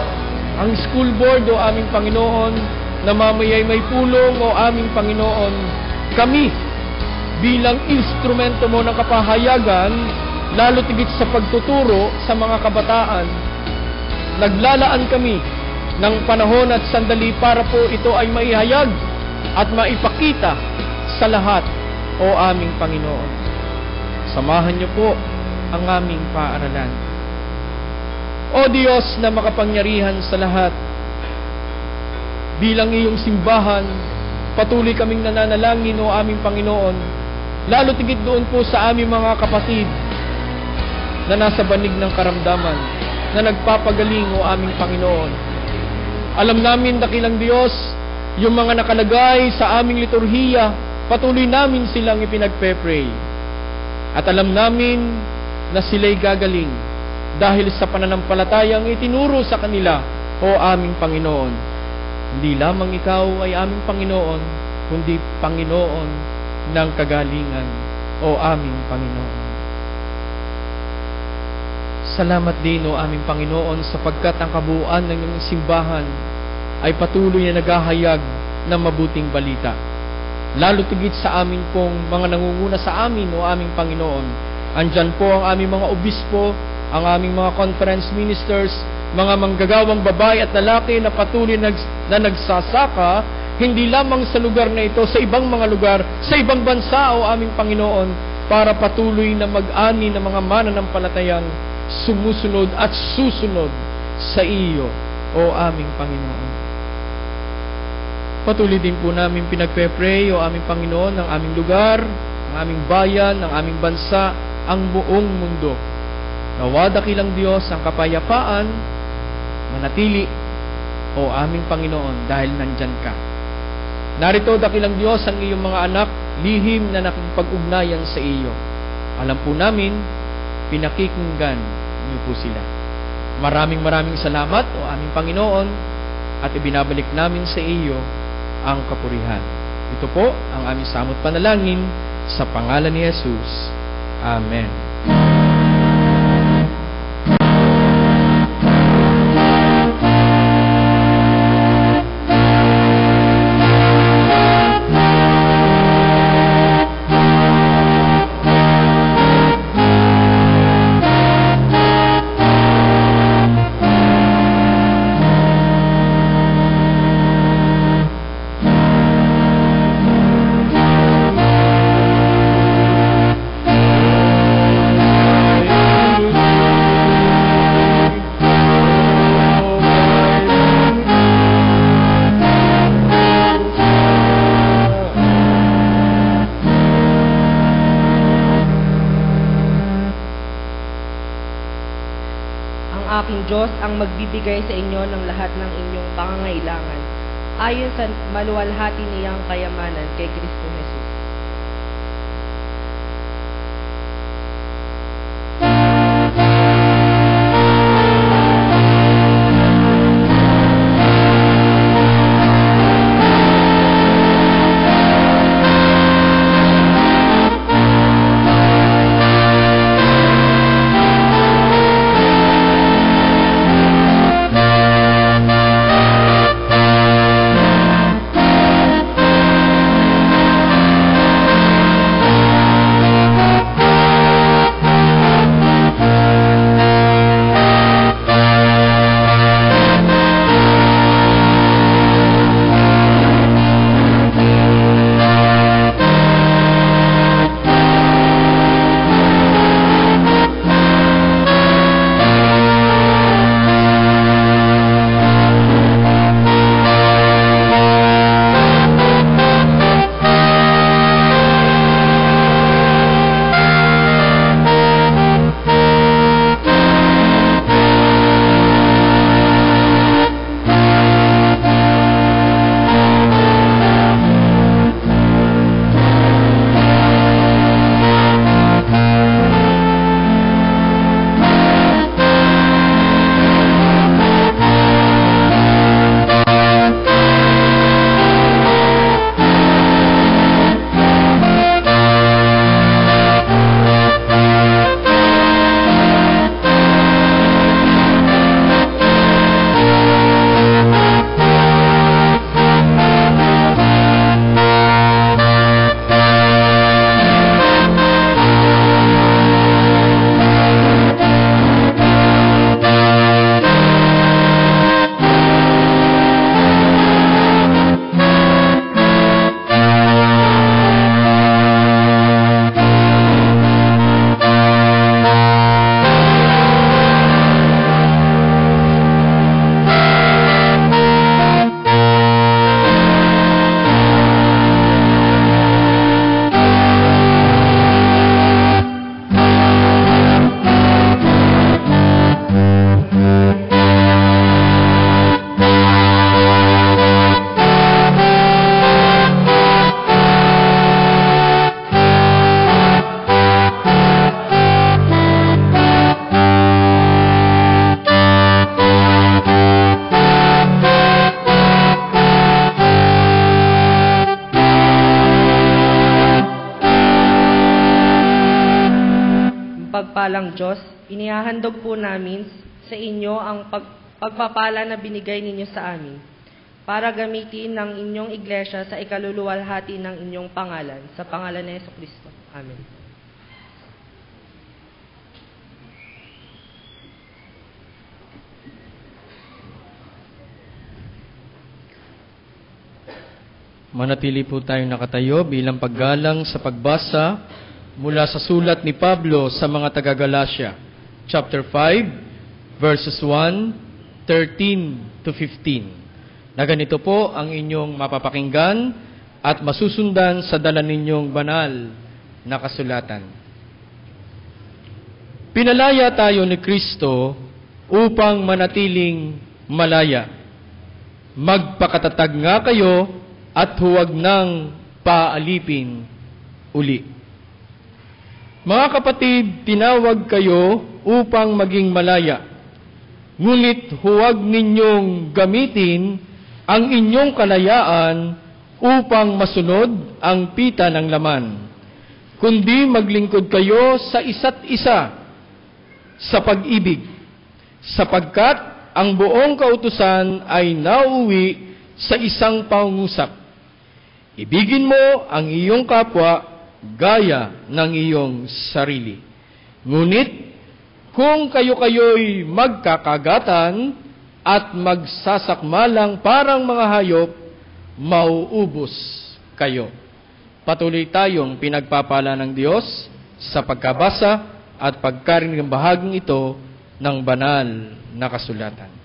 ang school board, o aming Panginoon, na mamaya'y may pulong, o aming Panginoon. Kami, bilang instrumento mo ng kapahayagan, lalo tigit sa pagtuturo sa mga kabataan, naglalaan kami ng panahon at sandali para po ito ay maihayag at maipakita sa lahat, o aming Panginoon. Samahan niyo po ang aming paaralan. O Diyos na makapangyarihan sa lahat, bilang iyong simbahan, patuloy kaming nananalangin, o aming Panginoon, lalo tigit doon po sa aming mga kapatid na nasa banig ng karamdaman, na nagpapagaling, o aming Panginoon. Alam namin, dakilang Diyos, yung mga nakalagay sa aming liturhiya, patuloy namin silang ipinagpe-pray. At alam namin na sila'y gagaling dahil sa pananampalatayang itinuro sa kanila, o aming Panginoon. Hindi lamang ikaw ay aming Panginoon, kundi Panginoon ng kagalingan, o aming Panginoon. Salamat din, o aming Panginoon, sapagkat ang kabuuan ng iyong simbahan ay patuloy na naghahayag ng mabuting balita. Lalo tigit sa amin pong mga nangunguna sa amin, o aming Panginoon. Andyan po ang aming mga obispo, ang aming mga conference ministers, mga manggagawang babae at lalaki na patuloy na nagsasaka, hindi lamang sa lugar na ito, sa ibang mga lugar, sa ibang bansa, o aming Panginoon, para patuloy na mag-ani ng mga mananampalatayang sumusunod at susunod sa iyo, o aming Panginoon. Patuloy din po namin pinagpe-pray, o aming Panginoon, ang aming lugar, ang aming bayan, ang aming bansa, ang buong mundo. Nawa dakilang Diyos ang kapayapaan manatili, o aming Panginoon, dahil nandyan ka. Narito dakilang Diyos ang iyong mga anak, lihim na nakipag-ugnayan sa iyo. Alam po namin, pinakikinggan niyo po sila. Maraming salamat, o aming Panginoon, at ibinabalik namin sa iyo ang kapurihan. Ito po ang aming samot panalangin sa pangalan ni Jesus. Amen. aking Diyos ang magbibigay sa inyo ng lahat ng inyong pangangailangan, ayon sa maluwalhati niyang kayamanan kay Kristo Jesus. mapagpalang Diyos, inihahandog po namin sa inyo ang pagpapala na binigay ninyo sa amin para gamitin ng inyong iglesia sa ikaluluwalhati ng inyong pangalan. Sa pangalan ni Jesucristo. Amen. Manatili po tayong nakatayo bilang paggalang sa pagbasa mula sa sulat ni Pablo sa mga taga-Galacia, chapter 5, verses 1, 13 to 15. Na ganito po ang inyong mapapakinggan at masusundan sa dala ninyong banal na kasulatan. Pinalaya tayo ni Kristo upang manatiling malaya. Magpakatatag nga kayo at huwag nang paalipin uli. Mga kapatid, tinawag kayo upang maging malaya. Ngunit huwag ninyong gamitin ang inyong kalayaan upang masunod ang pita ng laman, kundi maglingkod kayo sa isa't isa sa pag-ibig, sapagkat ang buong kautusan ay nauwi sa isang pangungusap. Ibigin mo ang iyong kapwa gaya ng iyong sarili. Ngunit, kung kayo-kayo'y magkakagatan at magsasakmalang parang mga hayop, mauubos kayo. Patuloy tayong pinagpapala ng Diyos sa pagkabasa at pagkarinig ng bahaging ito ng banal na kasulatan.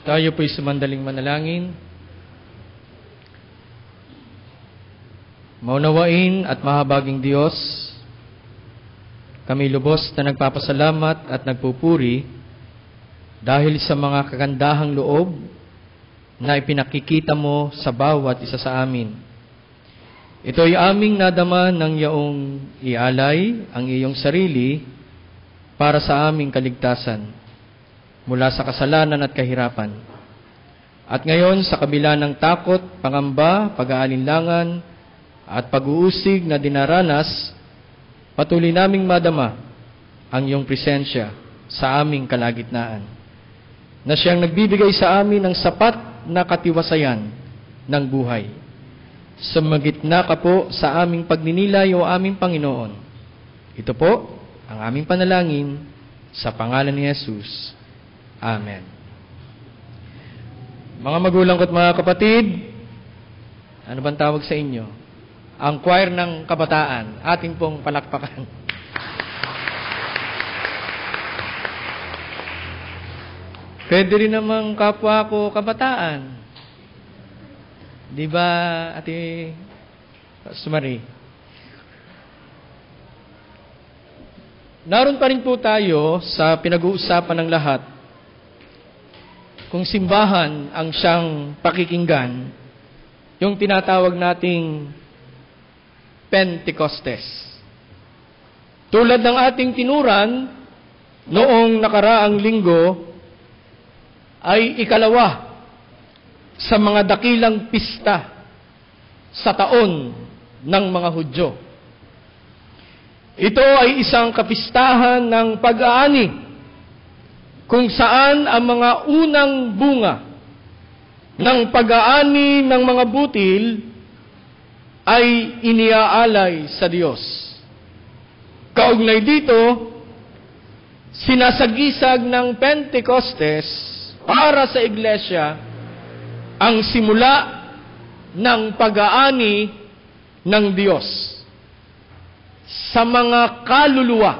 Tayo po'y sumandaling manalangin. Maunawain at mahabaging Diyos, kami lubos na nagpapasalamat at nagpupuri dahil sa mga kagandahang loob na ipinakikita mo sa bawat isa sa amin. Ito'y aming nadama ng iyong ialay ang iyong sarili para sa aming kaligtasan mula sa kasalanan at kahirapan. At ngayon, sa kabila ng takot, pangamba, pag-aalinlangan, at pag-uusig na dinaranas, patuloy naming madama ang iyong presensya sa aming kalagitnaan, na siyang nagbibigay sa amin ng sapat na katiwasayan ng buhay. Sumagitna ka po sa aming pagninilay o aming Panginoon. Ito po ang aming panalangin sa pangalan ni Jesus. Amen. Mga magulang ko at mga kapatid, ano bang tawag sa inyo? Ang choir ng kabataan, ating pong palakpakan. Pwede rin namang kapwa ko kabataan. Di ba, Ate Sumari? Naroon pa rin po tayo sa pinag-uusapan ng lahat. Kung simbahan ang siyang pakikinggan, yung tinatawag nating Pentecostes. Tulad ng ating tinuran noong nakaraang linggo, ay ikalawa sa mga dakilang pista sa taon ng mga Hudyo. Ito ay isang kapistahan ng pag-aani kung saan ang mga unang bunga ng pag-aani ng mga butil ay iniaalay sa Diyos. Kaugnay dito, sinasagisag ng Pentecostes para sa iglesia ang simula ng pag-aani ng Diyos sa mga kaluluwa.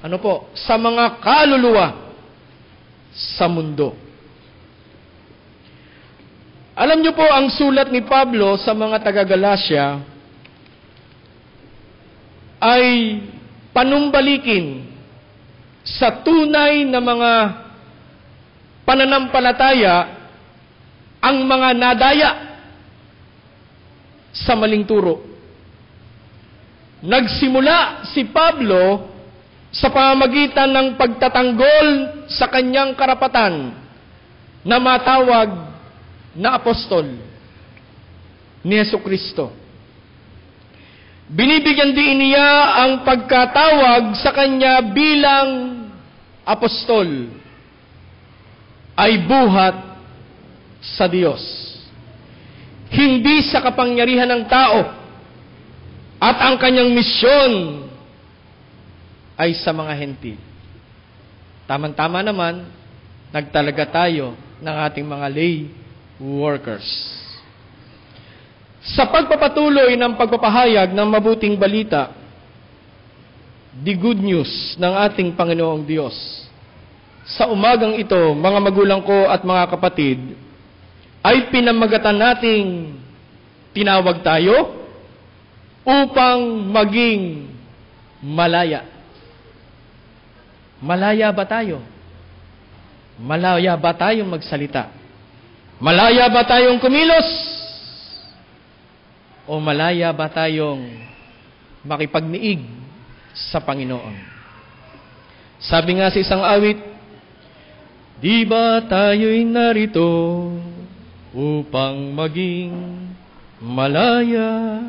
Ano po? Sa mga kaluluwa sa mundo. Alam niyo po, ang sulat ni Pablo sa mga taga-Galasya ay panumbalikin sa tunay na mga pananampalataya ang mga nadaya sa maling turo. Nagsimula si Pablo sa pamamagitan ng pagtatanggol sa kanyang karapatan na matawag na apostol ni Jesucristo. Binibigyan din niya ang pagkatawag sa kanya bilang apostol ay buhat sa Diyos. Hindi sa kapangyarihan ng tao, at ang kanyang misyon ay sa mga hentil. Tama-tama naman, nagtalaga tayo ng ating mga lay workers. Sa pagpapatuloy ng pagpapahayag ng mabuting balita, the good news ng ating Panginoong Diyos, sa umagang ito, mga magulang ko at mga kapatid, ay pinamagatan nating tinawag tayo upang maging malaya. Malaya ba tayo? Malaya ba tayong magsalita? Malaya ba tayong kumilos? O malaya ba tayong makipagniig sa Panginoon? Sabi nga sa isang awit, di ba tayo'y narito upang maging malaya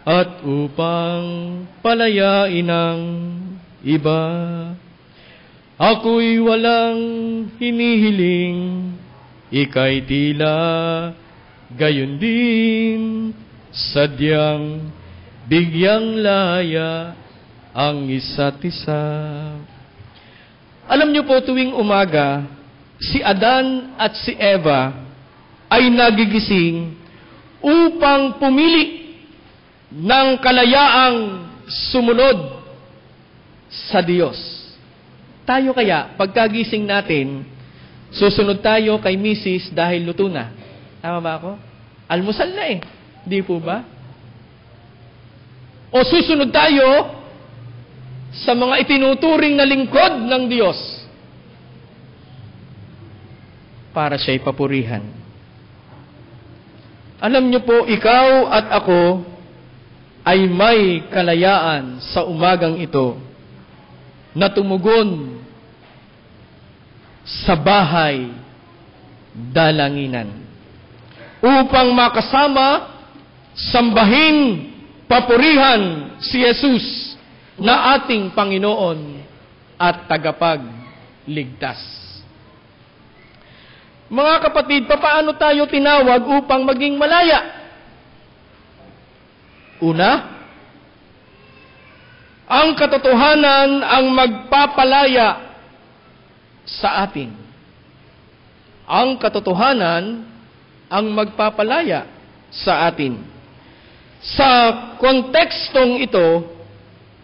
at upang palayain ang iba? Ako'y walang hinihiling, ika'y tila gayon din, sadyang bigyang laya ang isa't isa. Alam niyo po, tuwing umaga, si Adan at si Eva ay nagigising upang pumili ng kalayaang sumunod sa Diyos. Tayo kaya, pagkagising natin, Susunod tayo kay Mrs. dahil luto na. Tama ba ako? Almusal na eh. Di po ba? O susunod tayo sa mga itinuturing na lingkod ng Diyos para siya'y papurihan. Alam niyo po, ikaw at ako ay may kalayaan sa umagang ito na tumugon sa bahay dalanginan upang makasama, sambahin, papurihan si Jesus na ating Panginoon at tagapagligtas. Mga kapatid, paano tayo tinawag upang maging malaya? Una, ang katotohanan ang magpapalaya sa atin. Ang katotohanan ang magpapalaya sa atin. Sa kontekstong ito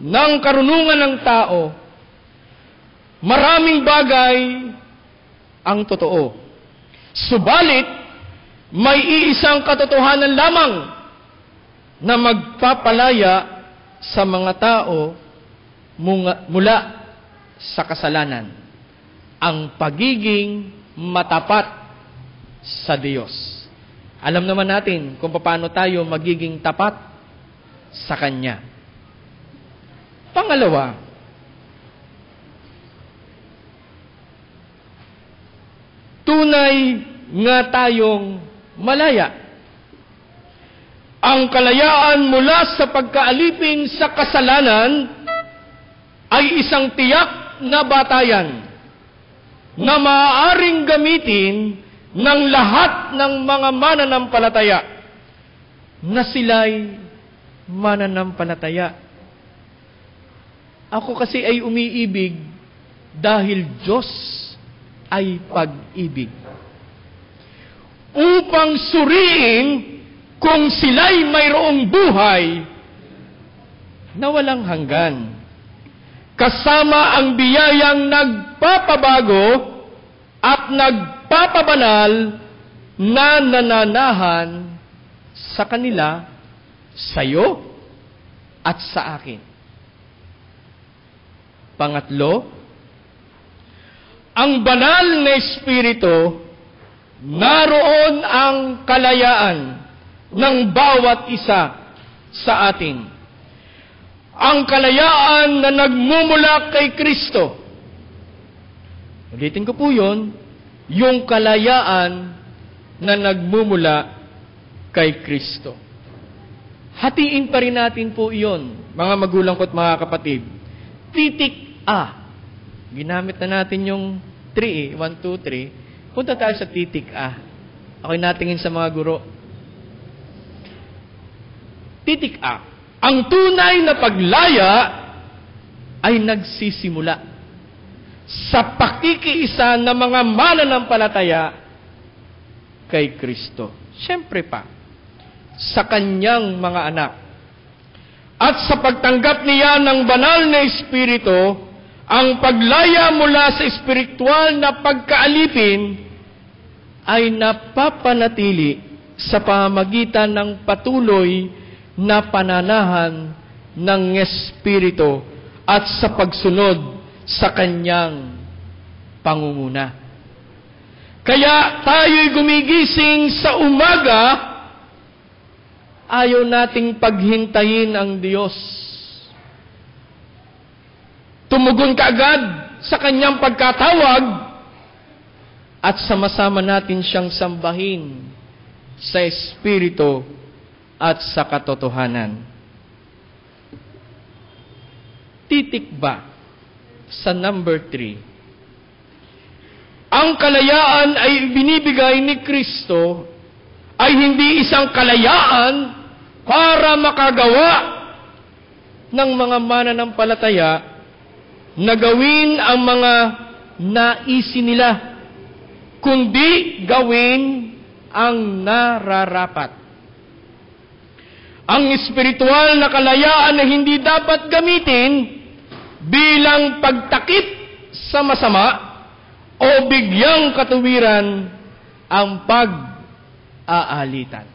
ng karunungan ng tao, maraming bagay ang totoo. Subalit, may iisang katotohanan lamang na magpapalaya sa mga tao mula sa kasalanan. Ang pagiging matapat sa Diyos. Alam naman natin kung paano tayo magiging tapat sa Kanya. Pangalawa, tunay nga tayong malaya. Ang kalayaan mula sa pagkaalipin sa kasalanan ay isang tiyak na batayan na maaaring gamitin ng lahat ng mga mananampalataya na sila'y mananampalataya. Ako kasi ay umiibig dahil Diyos ay pag-ibig. Upang suriin kung sila'y mayroong buhay na walang hanggan. Kasama ang biyayang nagpapabago at nagpapabanal na nananahan sa kanila, sa'yo at sa akin. Pangatlo, ang banal na Espiritu, naroon ang kalayaan ng bawat isa sa atin. Ang kalayaan na nagmumula kay Kristo. Ulitin ko po yun, yung kalayaan na nagmumula kay Kristo. Hatiin pa rin natin po iyon, mga magulang ko at mga kapatid. Titik A. Ginamit na natin yung 3 1, 2, 3. Punta tayo sa titik A. Ako'y natingin sa mga guro. Titik A. Ang tunay na paglaya ay nagsisimula sa pakikiisa ng mga mananampalataya kay Kristo. Siyempre pa, sa kanyang mga anak. At sa pagtanggap niya ng banal na Espiritu, ang paglaya mula sa espiritual na pagkaalipin ay napapanatili sa pamamagitan ng patuloy na pananahan ng Espiritu at sa pagsunod sa kanyang pangunguna. Kaya tayo'y gumigising sa umaga, ayaw nating paghintayin ang Diyos. Tumugon kaagad sa kanyang pagkatawag at sama-sama natin siyang sambahin sa Espiritu at sa katotohanan. Titik ba sa number 3? Ang kalayaan ay binibigay ni Kristo ay hindi isang kalayaan para makagawa ng mga mananampalataya na gawin ang mga naisin nila, kundi gawin ang nararapat. Ang espiritual na kalayaan na hindi dapat gamitin bilang pagtakip sa masama o bigyang katuwiran ang pag-aalitan.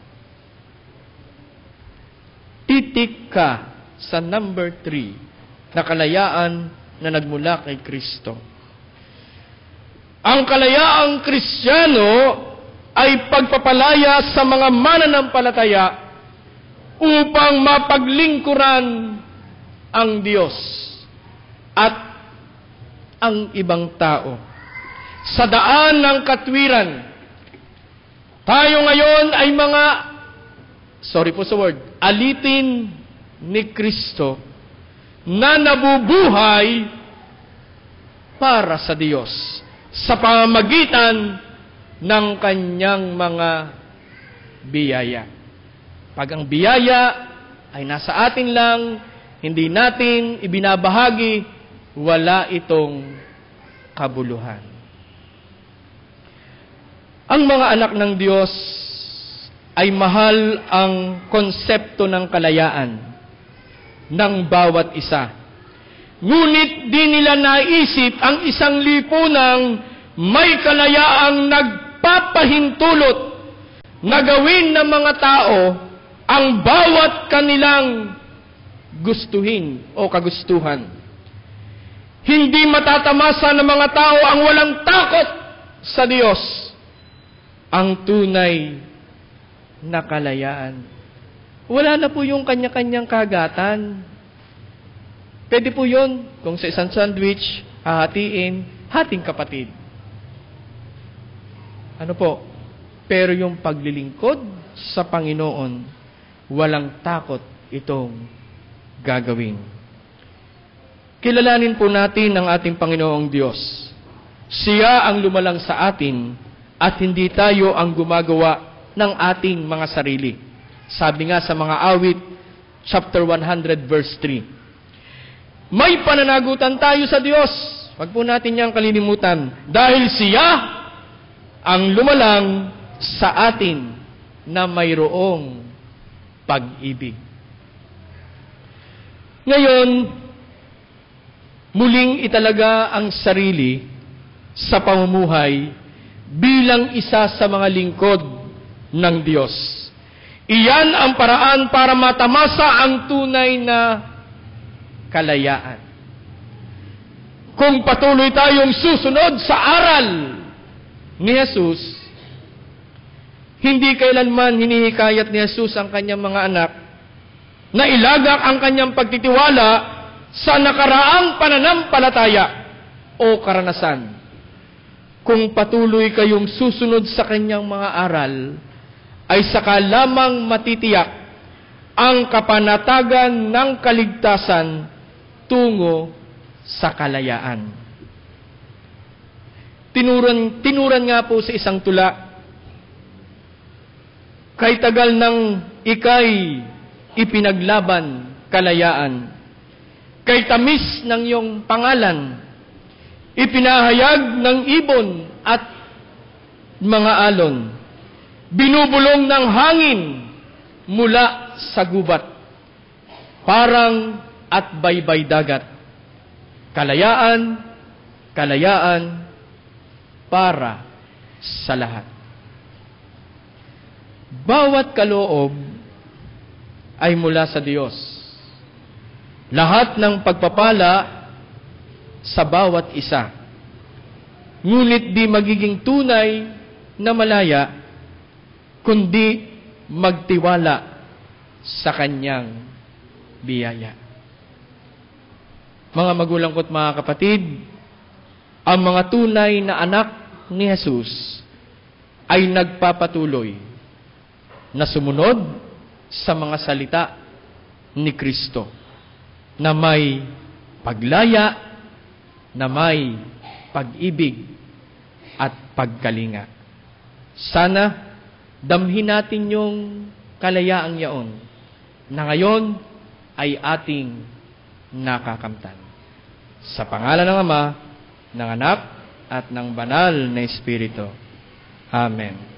Titik ka sa number 3 na kalayaan na nagmula kay Kristo. Ang kalayaang Kristiyano ay pagpapalaya sa mga mananampalataya upang mapaglingkuran ang Diyos at ang ibang tao. Sa daan ng katwiran, tayo ngayon ay mga, sorry po sa word, alitin ni Kristo na nabubuhay para sa Diyos sa pamamagitan ng kanyang mga biyaya. Pag ang biyaya ay nasa atin lang, hindi natin ibinabahagi, wala itong kabuluhan. Ang mga anak ng Diyos ay mahal ang konsepto ng kalayaan ng bawat isa. Ngunit di nila naisip ang isang lipunang may kalayaang nagpapahintulot na gawin ng mga tao ang bawat kanilang gustuhin o kagustuhan. Hindi matatamasa ng mga tao ang walang takot sa Diyos, ang tunay na kalayaan. Wala na po yung kanya-kanyang kagatan. Pwede po yun kung sa isang sandwich, hahatiin, hating kapatid. Ano po? Pero yung paglilingkod sa Panginoon, walang takot itong gagawin. Kilalanin po natin ang ating Panginoong Diyos. Siya ang lumalang sa atin at hindi tayo ang gumagawa ng ating mga sarili. Sabi nga sa mga awit, chapter 100, verse 3. May pananagutan tayo sa Diyos. Huwag po natin niyang kalilimutan. Dahil siya ang lumalang sa atin na mayroong pag-ibig. Ngayon, muling italaga ang sarili sa pamumuhay bilang isa sa mga lingkod ng Diyos. Iyan ang paraan para matamasa ang tunay na kalayaan. Kung patuloy tayong susunod sa aral ni Jesus, hindi kailanman hinihikayat ni Jesus ang kanyang mga anak na ilagak ang kanyang pagtitiwala sa nakaraang pananampalataya o karanasan. Kung patuloy kayong susunod sa kanyang mga aral, ay saka lamang matitiyak ang kapanatagan ng kaligtasan tungo sa kalayaan. Tinuran nga po sa isang tula, kay tagal ng ikay ipinaglaban kalayaan, kay tamis ng iyong pangalan, ipinahayag ng ibon at mga alon, binubulong ng hangin mula sa gubat, parang at baybay dagat. Kalayaan, kalayaan para sa lahat. Bawat kaloob ay mula sa Diyos. Lahat ng pagpapala sa bawat isa. Ngunit di magiging tunay na malaya, kundi magtiwala sa kanyang biyaya. Mga magulang ko't mga kapatid, ang mga tunay na anak ni Jesus ay nagpapatuloy na sumunod sa mga salita ni Kristo na may paglaya, na may pag-ibig at pagkalinga. Sana damhin natin yung kalayaang yaon na ngayon ay ating nakakamtan. Sa pangalan ng Ama, ng Anak, at ng Banal na Espiritu. Amen.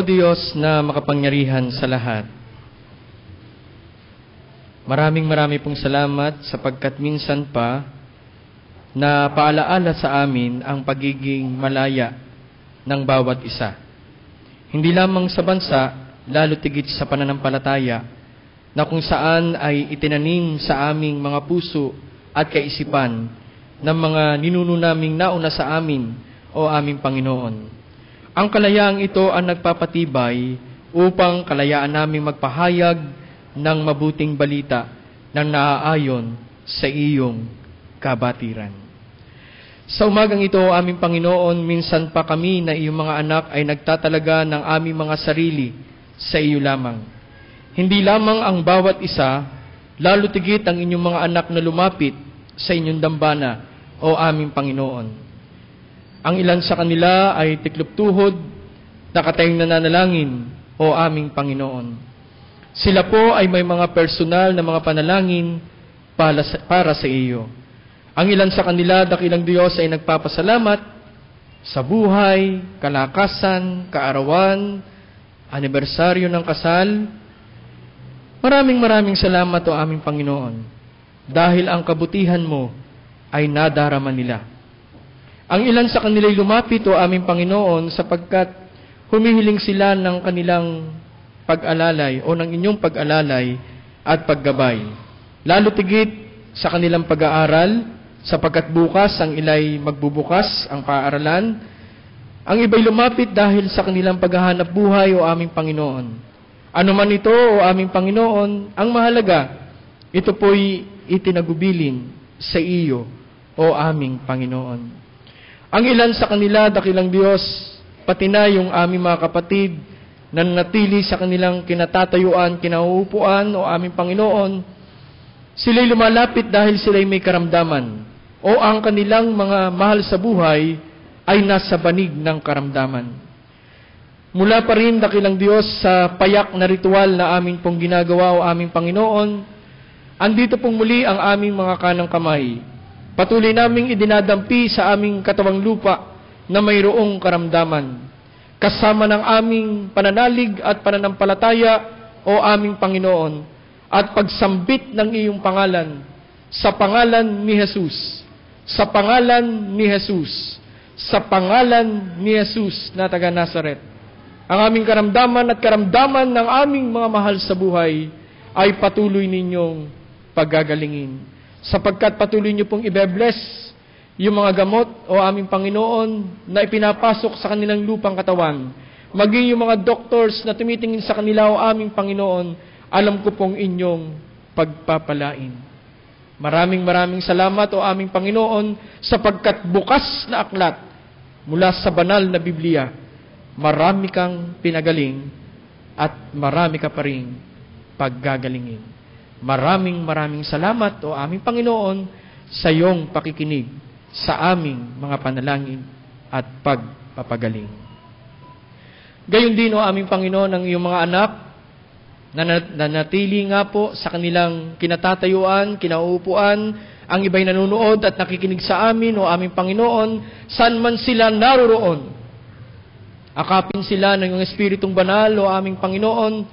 O Diyos na makapangyarihan sa lahat, marami pong salamat sapagkat minsan pa na paalaala sa amin ang pagiging malaya ng bawat isa. Hindi lamang sa bansa, lalo tigit sa pananampalataya, na kung saan ay itinanim sa aming mga puso at kaisipan ng mga ninuno naming nauna sa amin, o aming Panginoon. Ang kalayaang ito ang nagpapatibay upang kalayaan naming magpahayag ng mabuting balita ng naaayon sa iyong kabatiran. Sa umagang ito, aming Panginoon, minsan pa kami na iyong mga anak ay nagtatalaga ng aming mga sarili sa iyo lamang. Hindi lamang ang bawat isa, lalo tigit ang inyong mga anak na lumapit sa inyong dambana, o aming Panginoon. Ang ilan sa kanila ay tiklop-tuhod, nakatayong nananalangin, o aming Panginoon. Sila po ay may mga personal na mga panalangin para sa iyo. Ang ilan sa kanila, dakilang Diyos, ay nagpapasalamat sa buhay, kalakasan, kaarawan, anibersaryo ng kasal. Maraming salamat, o aming Panginoon, dahil ang kabutihan mo ay nadarama nila. Ang ilan sa kanila'y lumapit, o aming Panginoon, sapagkat humihiling sila ng kanilang pag-alalay o ng inyong pag-alalay at paggabay. Lalo tigit sa kanilang pag-aaral, sapagkat bukas ang ilay magbubukas ang paaralan. Ang iba'y lumapit dahil sa kanilang paghahanap buhay, o aming Panginoon. Ano man ito, o aming Panginoon, ang mahalaga, ito po'y itinagubilin sa iyo, o aming Panginoon. Ang ilan sa kanila, dakilang Diyos, pati na yung aming mga kapatid na natili sa kanilang kinatatayuan, kinauupuan, o aming Panginoon, sila'y lumalapit dahil sila'y may karamdaman, o ang kanilang mga mahal sa buhay ay nasa banig ng karamdaman. Mula pa rin, dakilang Diyos, sa payak na ritual na aming pong ginagawa, o aming Panginoon, andito pong muli ang aming mga kanang kamay. Patuloy naming idinadampi sa aming katawang lupa na mayroong karamdaman. Kasama ng aming pananalig at pananampalataya, o aming Panginoon, at pagsambit ng iyong pangalan, sa pangalan ni Jesus, sa pangalan ni Jesus, sa pangalan ni Jesus na taga Nazaret. Ang aming karamdaman at karamdaman ng aming mga mahal sa buhay ay patuloy ninyong paggagalingin. Sapagkat patuloy niyo pong ibe-bless yung mga gamot, o aming Panginoon, na ipinapasok sa kanilang lupang katawan. Maging yung mga doctors na tumitingin sa kanila, o aming Panginoon, alam ko pong inyong pagpapalain. Maraming salamat, o aming Panginoon, sapagkat bukas na aklat mula sa banal na Biblia, marami kang pinagaling at marami ka pa rin paggagalingin. Maraming salamat, o aming Panginoon, sa iyong pakikinig sa aming mga panalangin at pagpapagaling. Gayon din, o aming Panginoon, ang iyong mga anak na natili nga po sa kanilang kinatatayuan, kinauupuan, ang iba'y nanonood at nakikinig sa amin, o aming Panginoon, saan man sila naroroon. Akapin sila ng iyong Espiritong Banal, o aming Panginoon,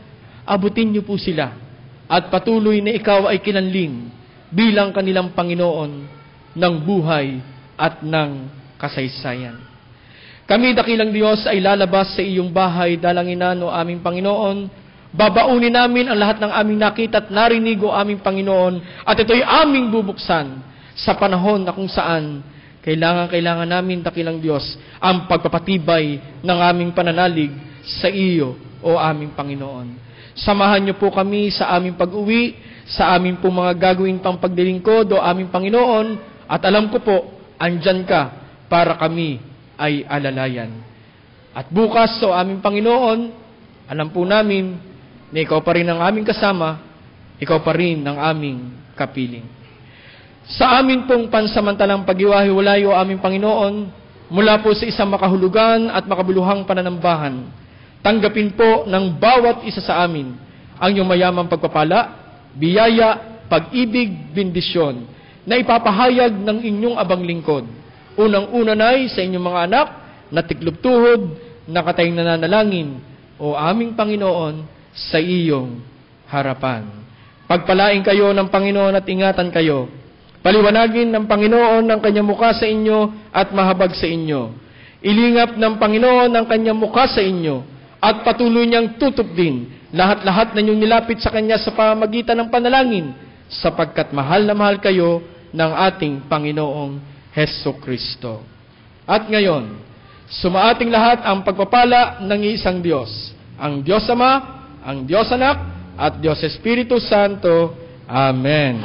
abutin niyo po sila. At patuloy na ikaw ay kinanling bilang kanilang Panginoon ng buhay at ng kasaysayan. Kami, dakilang Diyos, ay lalabas sa iyong bahay, dalanginan, o aming Panginoon. Babaunin namin ang lahat ng aming nakita at narinig, o aming Panginoon, at ito'y aming bubuksan sa panahon na kung saan kailangan namin, dakilang Diyos, ang pagpapatibay ng aming pananalig sa iyo, o aming Panginoon. Samahan niyo po kami sa aming pag-uwi, sa aming po mga gagawin pang pagdilingkod, o aming Panginoon, at alam ko po, andyan ka para kami ay alalayan. At bukas, o aming Panginoon, alam po namin na ikaw pa rin ang aming kasama, ikaw pa rin ang aming kapiling. Sa amin pong pansamantalang pag-iwahiwalay, o aming Panginoon, mula po sa isang makahulugan at makabuluhang pananambahan, tanggapin po ng bawat isa sa amin ang iyong mayamang pagpapala, biyaya, pag-ibig, bendisyon, na ipapahayag ng inyong abang lingkod. Unang-una na sa inyong mga anak, na tiklop-tuhod, nakatayong nananalangin, o aming Panginoon, sa iyong harapan. Pagpalain kayo ng Panginoon at ingatan kayo. Paliwanagin ng Panginoon ang kanyang mukha sa inyo at mahabag sa inyo. Ilingap ng Panginoon ang kanyang mukha sa inyo at patuloy niyang tutupdin lahat-lahat na inyong nilapit sa kanya sa pamamagitan ng panalangin, sapagkat mahal na mahal kayo ng ating Panginoong Hesukristo. At ngayon, sumaating lahat ang pagpapala ng isang Diyos, ang Diyos Ama, ang Diyos Anak, at Diyos Espiritu Santo. Amen.